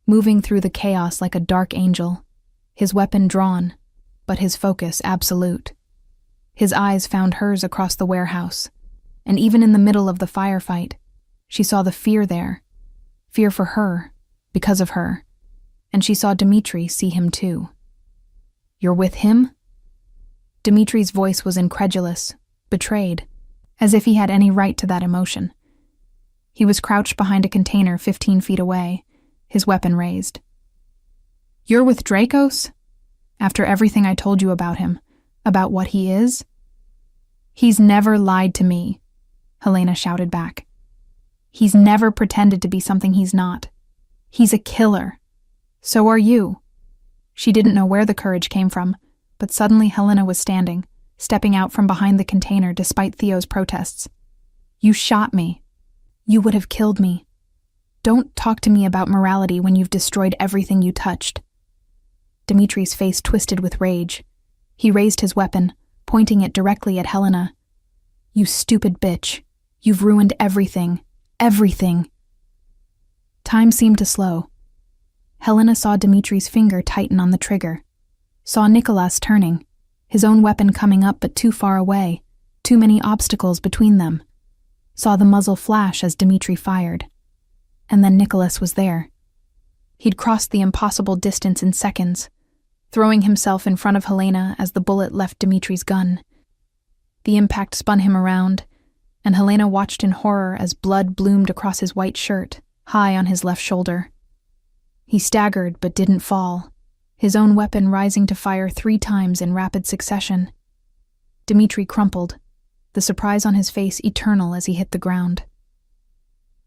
moving through the chaos like a dark angel, his weapon drawn, but his focus absolute. His eyes found hers across the warehouse, and even in the middle of the firefight, she saw the fear there. Fear for her, because of her. And she saw Dimitri see him too. You're with him? Dimitri's voice was incredulous, betrayed, as if he had any right to that emotion. He was crouched behind a container 15 feet away, his weapon raised. You're with Drakos? After everything I told you about him, about what he is? He's never lied to me, Helena shouted back. He's never pretended to be something he's not. He's a killer. So are you. She didn't know where the courage came from, but suddenly Helena was standing, stepping out from behind the container despite Theo's protests. You shot me. You would have killed me. Don't talk to me about morality when you've destroyed everything you touched. Dimitri's face twisted with rage. He raised his weapon, pointing it directly at Helena. You stupid bitch. You've ruined everything. Everything. Time seemed to slow. Helena saw Dimitri's finger tighten on the trigger. Saw Nicholas turning, his own weapon coming up but too far away, too many obstacles between them. Saw the muzzle flash as Dimitri fired. And then Nicholas was there. He'd crossed the impossible distance in seconds, throwing himself in front of Helena as the bullet left Dimitri's gun. The impact spun him around, and Helena watched in horror as blood bloomed across his white shirt, high on his left shoulder. He staggered but didn't fall, his own weapon rising to fire 3 times in rapid succession. Dimitri crumpled, the surprise on his face eternal as he hit the ground.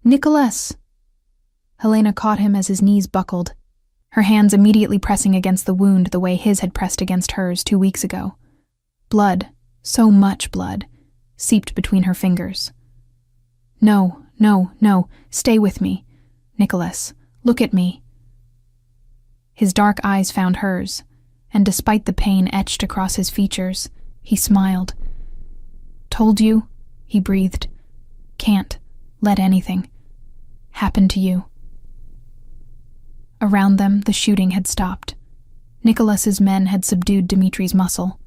Nicholas! Helena caught him as his knees buckled, her hands immediately pressing against the wound the way his had pressed against hers 2 weeks ago. Blood, so much blood, seeped between her fingers. No, no, no, stay with me. Nicholas, look at me. His dark eyes found hers, and despite the pain etched across his features, he smiled. Told you, he breathed. Can't let anything happen to you. Around them, the shooting had stopped. Nicholas's men had subdued Dimitri's muscle.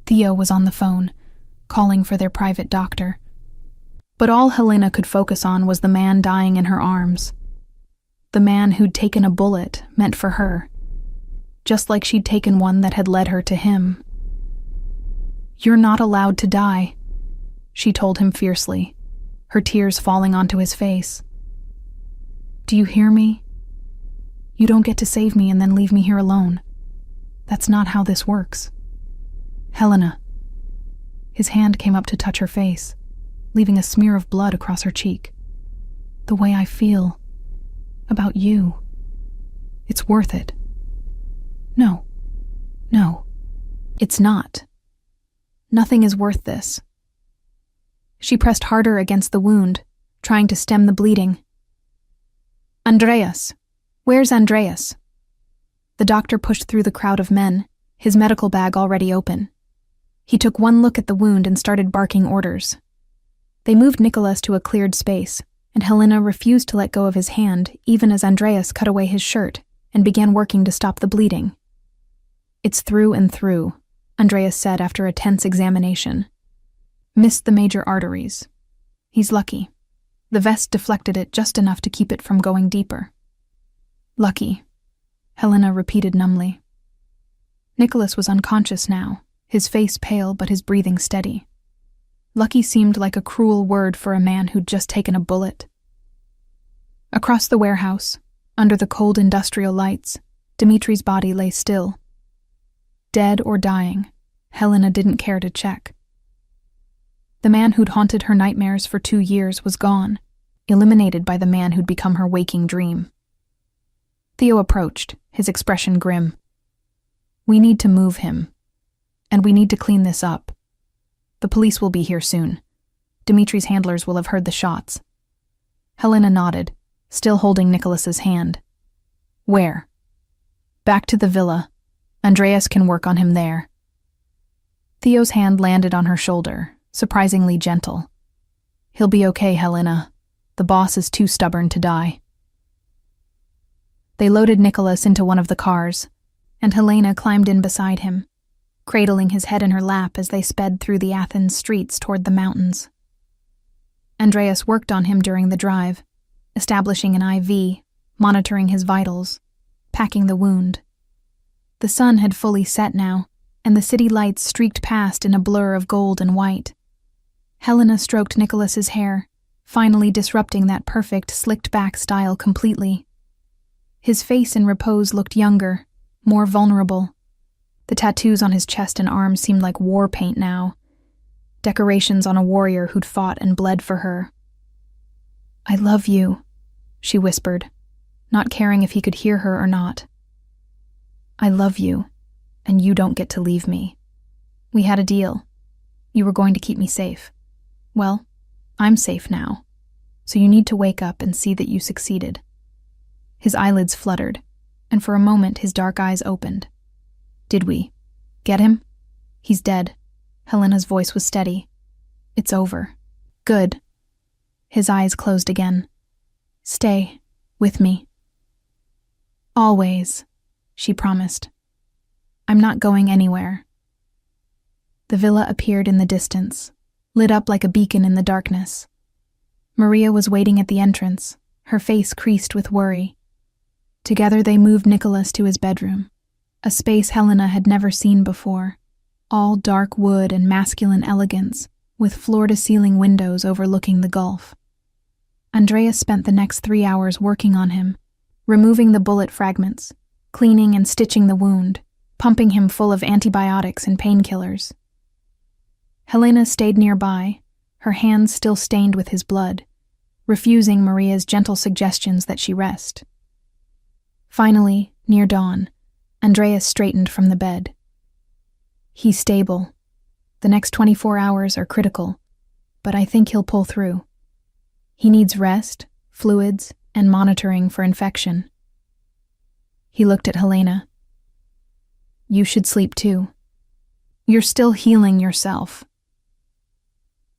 Theo was on the phone, calling for their private doctor. But all Helena could focus on was the man dying in her arms. The man who'd taken a bullet meant for her, just like she'd taken one that had led her to him. You're not allowed to die, she told him fiercely, her tears falling onto his face. Do you hear me? You don't get to save me and then leave me here alone. That's not how this works. Helena. His hand came up to touch her face, leaving a smear of blood across her cheek. The way I feel about you. It's worth it. No. No. It's not. Nothing is worth this. She pressed harder against the wound, trying to stem the bleeding. Andreas. Where's Andreas? The doctor pushed through the crowd of men, his medical bag already open. He took one look at the wound and started barking orders. They moved Nicholas to a cleared space, and Helena refused to let go of his hand even as Andreas cut away his shirt and began working to stop the bleeding. It's through and through, Andreas said after a tense examination. Missed the major arteries. He's lucky. The vest deflected it just enough to keep it from going deeper. Lucky, Helena repeated numbly. Nicholas was unconscious now, his face pale but his breathing steady. Lucky seemed like a cruel word for a man who'd just taken a bullet. Across the warehouse, under the cold industrial lights, Dimitri's body lay still. Dead or dying, Helena didn't care to check. The man who'd haunted her nightmares for 2 years was gone, eliminated by the man who'd become her waking dream. Theo approached, his expression grim. We need to move him, and we need to clean this up. The police will be here soon. Dimitri's handlers will have heard the shots. Helena nodded, still holding Nicholas's hand. Where? Back to the villa. Andreas can work on him there. Theo's hand landed on her shoulder, surprisingly gentle. He'll be okay, Helena. The boss is too stubborn to die. They loaded Nicholas into one of the cars, and Helena climbed in beside him, cradling his head in her lap as they sped through the Athens streets toward the mountains. Andreas worked on him during the drive, establishing an IV, monitoring his vitals, packing the wound. The sun had fully set now, and the city lights streaked past in a blur of gold and white. Helena stroked Nicholas's hair, finally disrupting that perfect slicked-back style completely. His face in repose looked younger, more vulnerable. The tattoos on his chest and arms seemed like war paint now, decorations on a warrior who'd fought and bled for her. I love you, she whispered, not caring if he could hear her or not. I love you, and you don't get to leave me. We had a deal. You were going to keep me safe. Well, I'm safe now, so you need to wake up and see that you succeeded. His eyelids fluttered, and for a moment his dark eyes opened. Did we get him? He's dead. Helena's voice was steady. It's over. Good. His eyes closed again. Stay with me. Always, she promised. I'm not going anywhere. The villa appeared in the distance, lit up like a beacon in the darkness. Maria was waiting at the entrance, her face creased with worry. Together they moved Nicholas to his bedroom, a space Helena had never seen before, all dark wood and masculine elegance, with floor-to-ceiling windows overlooking the Gulf. Andreas spent the next 3 hours working on him, removing the bullet fragments, cleaning and stitching the wound, pumping him full of antibiotics and painkillers. Helena stayed nearby, her hands still stained with his blood, refusing Maria's gentle suggestions that she rest. Finally, near dawn, Andreas straightened from the bed. He's stable. The next 24 hours are critical. but I think he'll pull through. He needs rest, fluids, and monitoring for infection. He looked at Helena. You should sleep too. You're still healing yourself.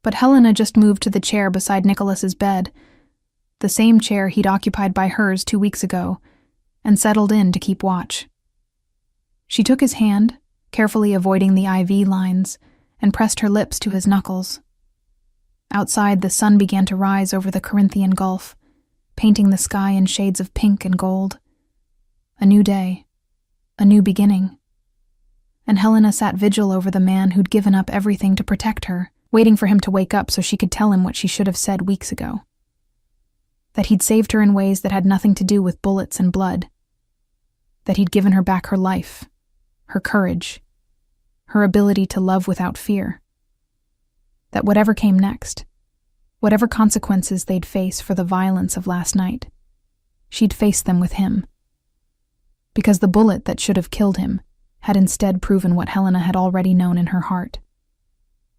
But Helena just moved to the chair beside Nicholas's bed, the same chair he'd occupied by hers 2 weeks ago, and settled in to keep watch. She took his hand, carefully avoiding the IV lines, and pressed her lips to his knuckles. Outside, the sun began to rise over the Corinthian Gulf, painting the sky in shades of pink and gold. A new day, a new beginning. And Helena sat vigil over the man who'd given up everything to protect her, waiting for him to wake up so she could tell him what she should have said weeks ago. That he'd saved her in ways that had nothing to do with bullets and blood. That he'd given her back her life, her courage, her ability to love without fear. That whatever came next, whatever consequences they'd face for the violence of last night, she'd face them with him. Because the bullet that should have killed him had instead proven what Helena had already known in her heart.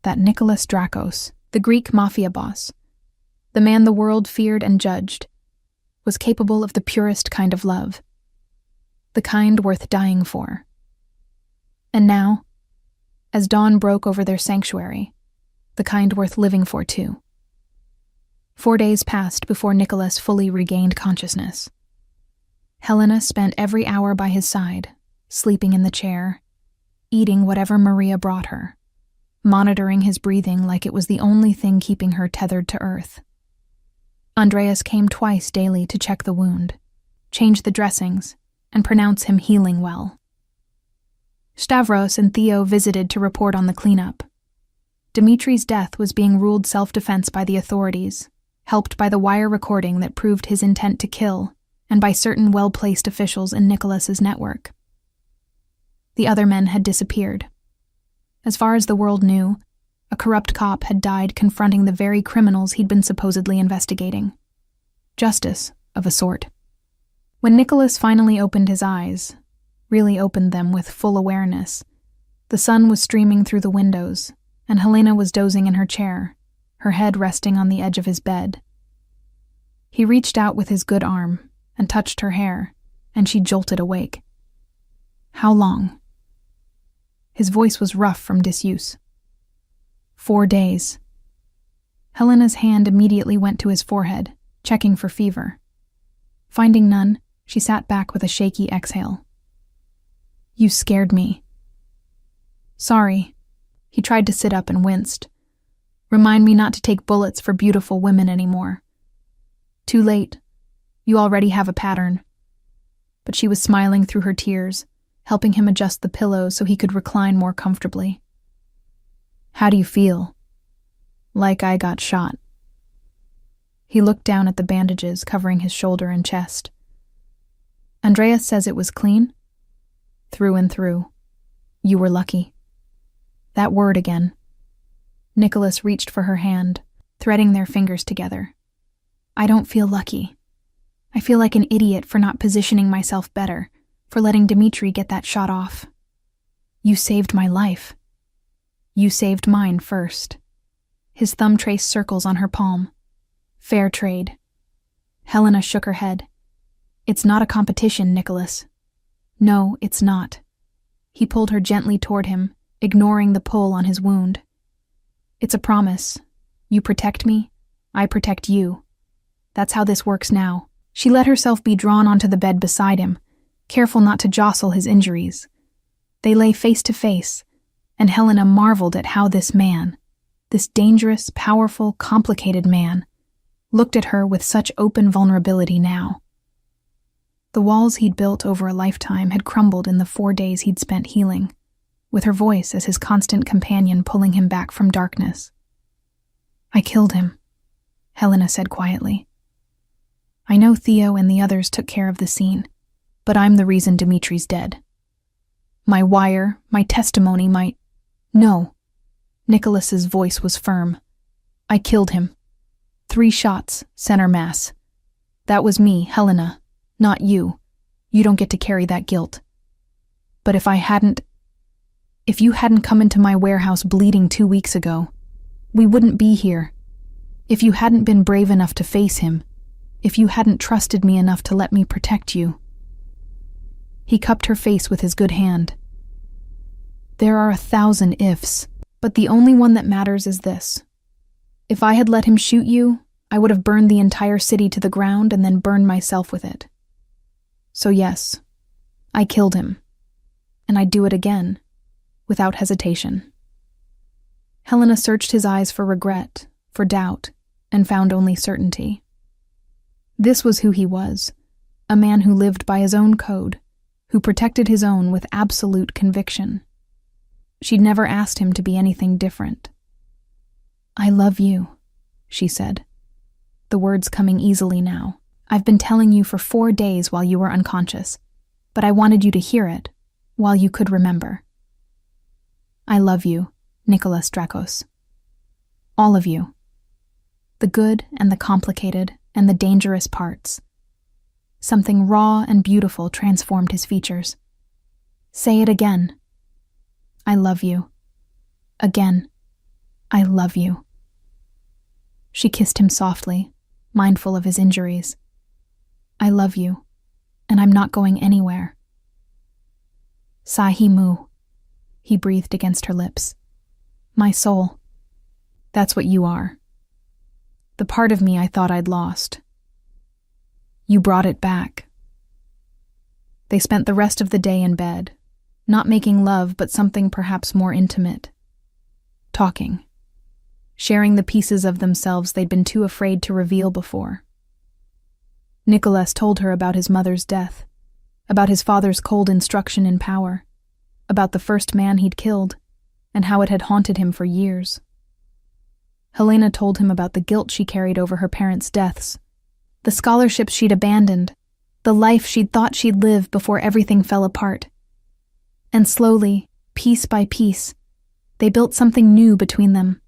That Nicholas Drakos, the Greek Mafia Boss, the man the world feared and judged, was capable of the purest kind of love, the kind worth dying for. And now, as dawn broke over their sanctuary, the kind worth living for too. 4 days passed before Nicholas fully regained consciousness. Helena spent every hour by his side, sleeping in the chair, eating whatever Maria brought her, monitoring his breathing like it was the only thing keeping her tethered to earth. Andreas came twice daily to check the wound, change the dressings, and pronounce him healing well. Stavros and Theo visited to report on the cleanup. Dimitri's death was being ruled self-defense by the authorities, helped by the wire recording that proved his intent to kill, and by certain well-placed officials in Nicholas's network. The other men had disappeared. As far as the world knew, a corrupt cop had died confronting the very criminals he'd been supposedly investigating. Justice, of a sort. When Nicholas finally opened his eyes, really opened them with full awareness, the sun was streaming through the windows, and Helena was dozing in her chair, her head resting on the edge of his bed. He reached out with his good arm and touched her hair, and she jolted awake. How long? His voice was rough from disuse. 4 days. Helena's hand immediately went to his forehead, checking for fever. Finding none, she sat back with a shaky exhale. You scared me. Sorry. He tried to sit up and winced. Remind me not to take bullets for beautiful women anymore. Too late. You already have a pattern. But she was smiling through her tears, helping him adjust the pillow so he could recline more comfortably. How do you feel? Like I got shot. He looked down at the bandages covering his shoulder and chest. Andreas says it was clean? Through and through. You were lucky. That word again. Nicholas reached for her hand, threading their fingers together. I don't feel lucky. I feel like an idiot for not positioning myself better, for letting Dimitri get that shot off. You saved my life. You saved mine first. His thumb traced circles on her palm. Fair trade. Helena shook her head. It's not a competition, Nicholas. No, it's not. He pulled her gently toward him, ignoring the pull on his wound. It's a promise. You protect me, I protect you. That's how this works now. She let herself be drawn onto the bed beside him, careful not to jostle his injuries. They lay face to face, and Helena marveled at how this man, this dangerous, powerful, complicated man, looked at her with such open vulnerability now. The walls he'd built over a lifetime had crumbled in the 4 days he'd spent healing, with her voice as his constant companion pulling him back from darkness. I killed him, Helena said quietly. I know Theo and the others took care of the scene, but I'm the reason Dimitri's dead. My wire, my testimony, No. Nicholas's voice was firm. I killed him. 3 shots, center mass. That was me, Helena, not you. You don't get to carry that guilt. But if you hadn't come into my warehouse bleeding 2 weeks ago, we wouldn't be here, If you hadn't been brave enough to face him, if you hadn't trusted me enough to let me protect you." He cupped her face with his good hand. "There are 1,000 ifs, but the only one that matters is this. If I had let him shoot you, I would have burned the entire city to the ground and then burned myself with it. So yes, I killed him, and I'd do it again, without hesitation." Helena searched his eyes for regret, for doubt, and found only certainty. This was who he was, a man who lived by his own code, who protected his own with absolute conviction. She'd never asked him to be anything different. "I love you," she said, the words coming easily now. "I've been telling you for 4 days while you were unconscious, but I wanted you to hear it while you could remember. I love you, Nicholas Drakos. All of you. The good and the complicated and the dangerous parts." Something raw and beautiful transformed his features. "Say it again. I love you. Again, I love you." She kissed him softly, mindful of his injuries. "I love you, and I'm not going anywhere." "Sahi Mu," he breathed against her lips. "My soul. That's what you are. The part of me I thought I'd lost. You brought it back." They spent the rest of the day in bed, not making love but something perhaps more intimate. Talking. Sharing the pieces of themselves they'd been too afraid to reveal before. Nicholas told her about his mother's death, about his father's cold instruction in power, about the first man he'd killed, and how it had haunted him for years. Helena told him about the guilt she carried over her parents' deaths, the scholarships she'd abandoned, the life she'd thought she'd live before everything fell apart. And slowly, piece by piece, they built something new between them.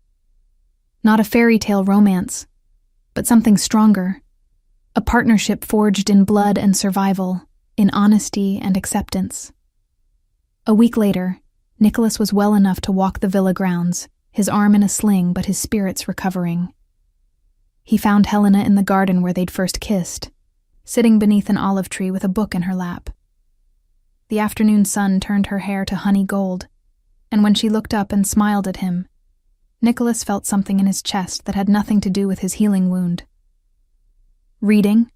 Not a fairy tale romance, but something stronger, a partnership forged in blood and survival, in honesty and acceptance. A week later, Nicholas was well enough to walk the villa grounds, his arm in a sling but his spirits recovering. He found Helena in the garden where they'd first kissed, sitting beneath an olive tree with a book in her lap. The afternoon sun turned her hair to honey gold, and when she looked up and smiled at him, Nicholas felt something in his chest that had nothing to do with his healing wound. "Reading?"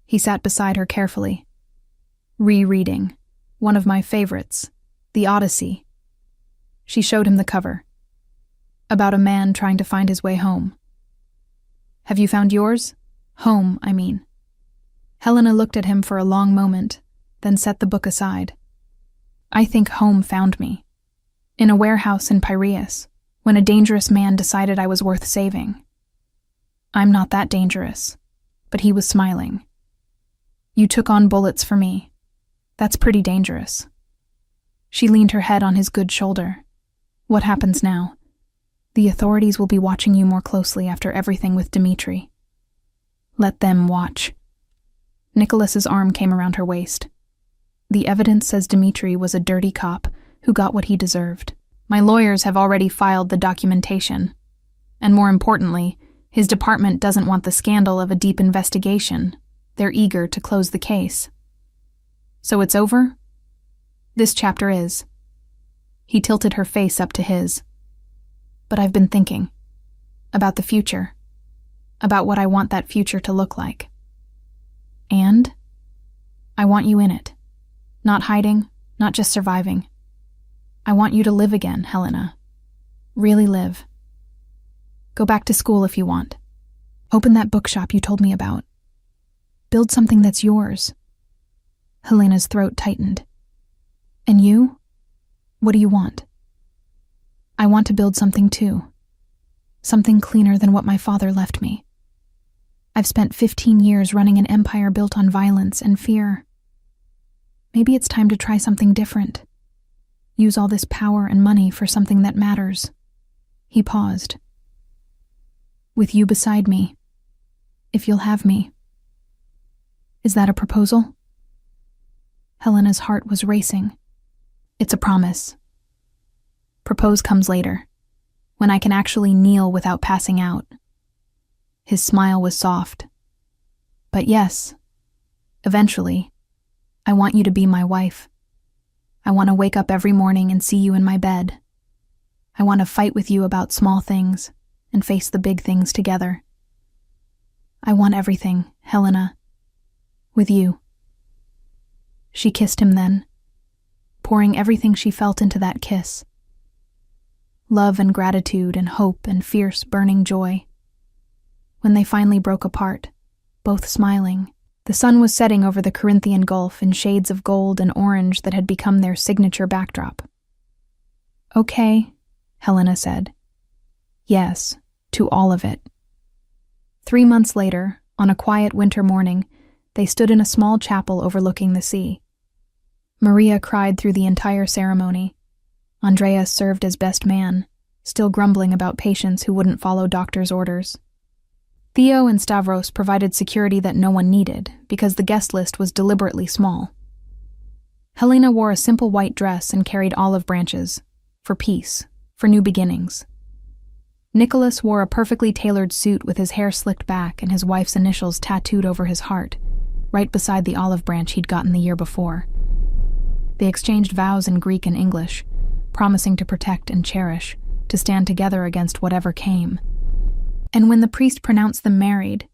He sat beside her carefully. "Rereading. One of my favorites, The Odyssey." She showed him the cover. About a man trying to find his way home. "Have you found yours? Home, I mean." Helena looked at him for a long moment, then set the book aside. "I think home found me. In a warehouse in Piraeus, when a dangerous man decided I was worth saving. I'm not that dangerous," but he was smiling. "You took on bullets for me. That's pretty dangerous." She leaned her head on his good shoulder. "What happens now? The authorities will be watching you more closely after everything with Dmitri." "Let them watch." Nicholas's arm came around her waist. "The evidence says Dmitri was a dirty cop who got what he deserved. My lawyers have already filed the documentation. And more importantly, his department doesn't want the scandal of a deep investigation. They're eager to close the case." "So it's over?" "This chapter is." He tilted her face up to his. "But I've been thinking. About the future. About what I want that future to look like. And I want you in it. Not hiding, not just surviving. I want you to live again, Helena. Really live. Go back to school if you want. Open that bookshop you told me about. Build something that's yours." Helena's throat tightened. "And you? What do you want?" "I want to build something too. Something cleaner than what my father left me. I've spent 15 years running an empire built on violence and fear. Maybe it's time to try something different. Use all this power and money for something that matters." He paused. "With you beside me. If you'll have me. Is that a proposal?" Helena's heart was racing. "It's a promise. Propose comes later, when I can actually kneel without passing out, His smile was soft. But yes, eventually, I want you to be my wife. I want to wake up every morning and see you in my bed. I want to fight with you about small things and face the big things together. I want everything, Helena, with you. She kissed him then, pouring everything she felt into that kiss. Love and gratitude and hope and fierce, burning joy. When they finally broke apart, both smiling, the sun was setting over the Corinthian Gulf in shades of gold and orange that had become their signature backdrop. Okay, Helena said. Yes, to all of it. 3 months later, on a quiet winter morning, they stood in a small chapel overlooking the sea. Maria cried through the entire ceremony. Andreas served as best man, still grumbling about patients who wouldn't follow doctor's orders. Theo and Stavros provided security that no one needed, because the guest list was deliberately small. Helena wore a simple white dress and carried olive branches, for peace, for new beginnings. Nicholas wore a perfectly tailored suit with his hair slicked back and his wife's initials tattooed over his heart, right beside the olive branch he'd gotten the year before. They exchanged vows in Greek and English, promising to protect and cherish, to stand together against whatever came. And when the priest pronounced them married,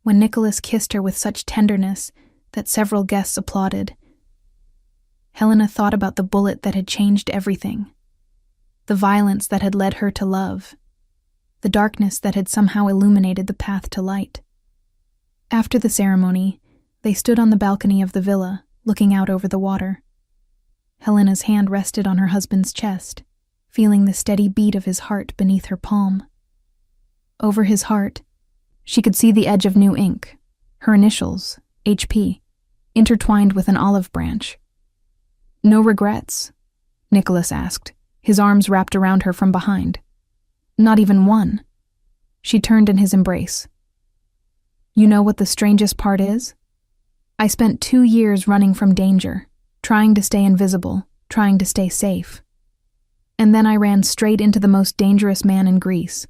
when Nicholas kissed her with such tenderness that several guests applauded, Helena thought about the bullet that had changed everything, the violence that had led her to love, the darkness that had somehow illuminated the path to light. After the ceremony, they stood on the balcony of the villa, looking out over the water. Helena's hand rested on her husband's chest, feeling the steady beat of his heart beneath her palm. Over his heart, she could see the edge of new ink, her initials, HP, intertwined with an olive branch. No regrets? Nicholas asked, his arms wrapped around her from behind. Not even one. She turned in his embrace. You know what the strangest part is? I spent 2 years running from danger, trying to stay invisible, trying to stay safe. And then I ran straight into the most dangerous man in Greece.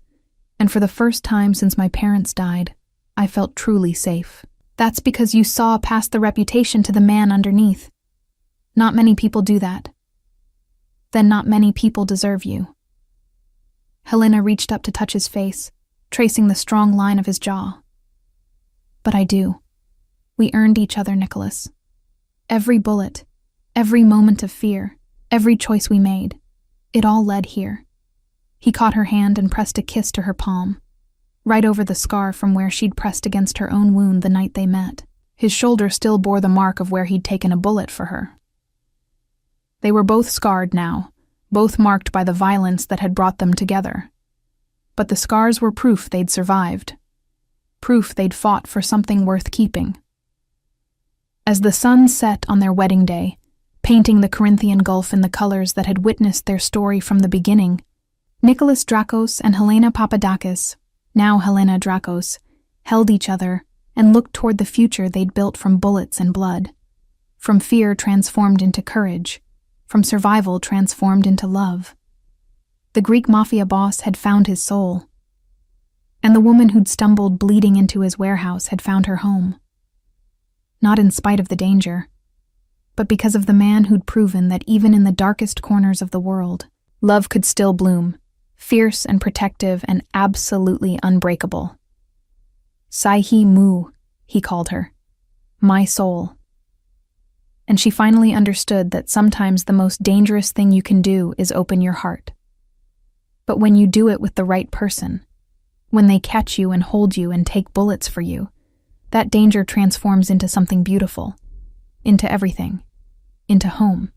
And for the first time since my parents died, I felt truly safe. That's because you saw past the reputation to the man underneath. Not many people do that. Then not many people deserve you. Helena reached up to touch his face, tracing the strong line of his jaw. But I do. We earned each other, Nicholas. Every bullet, every moment of fear, every choice we made, it all led here. He caught her hand and pressed a kiss to her palm, right over the scar from where she'd pressed against her own wound the night they met. His shoulder still bore the mark of where he'd taken a bullet for her. They were both scarred now, both marked by the violence that had brought them together. But the scars were proof they'd survived, proof they'd fought for something worth keeping. As the sun set on their wedding day, painting the Corinthian Gulf in the colors that had witnessed their story from the beginning, Nicholas Drakos and Helena Papadakis, now Helena Drakos, held each other and looked toward the future they'd built from bullets and blood, from fear transformed into courage, from survival transformed into love. The Greek Mafia Boss had found his soul, and the woman who'd stumbled bleeding into his warehouse had found her home. Not in spite of the danger, but because of the man who'd proven that even in the darkest corners of the world, love could still bloom, fierce and protective and absolutely unbreakable. Saihi Mu, he called her. My soul. And she finally understood that sometimes the most dangerous thing you can do is open your heart. But when you do it with the right person, when they catch you and hold you and take bullets for you, that danger transforms into something beautiful, into everything, into home.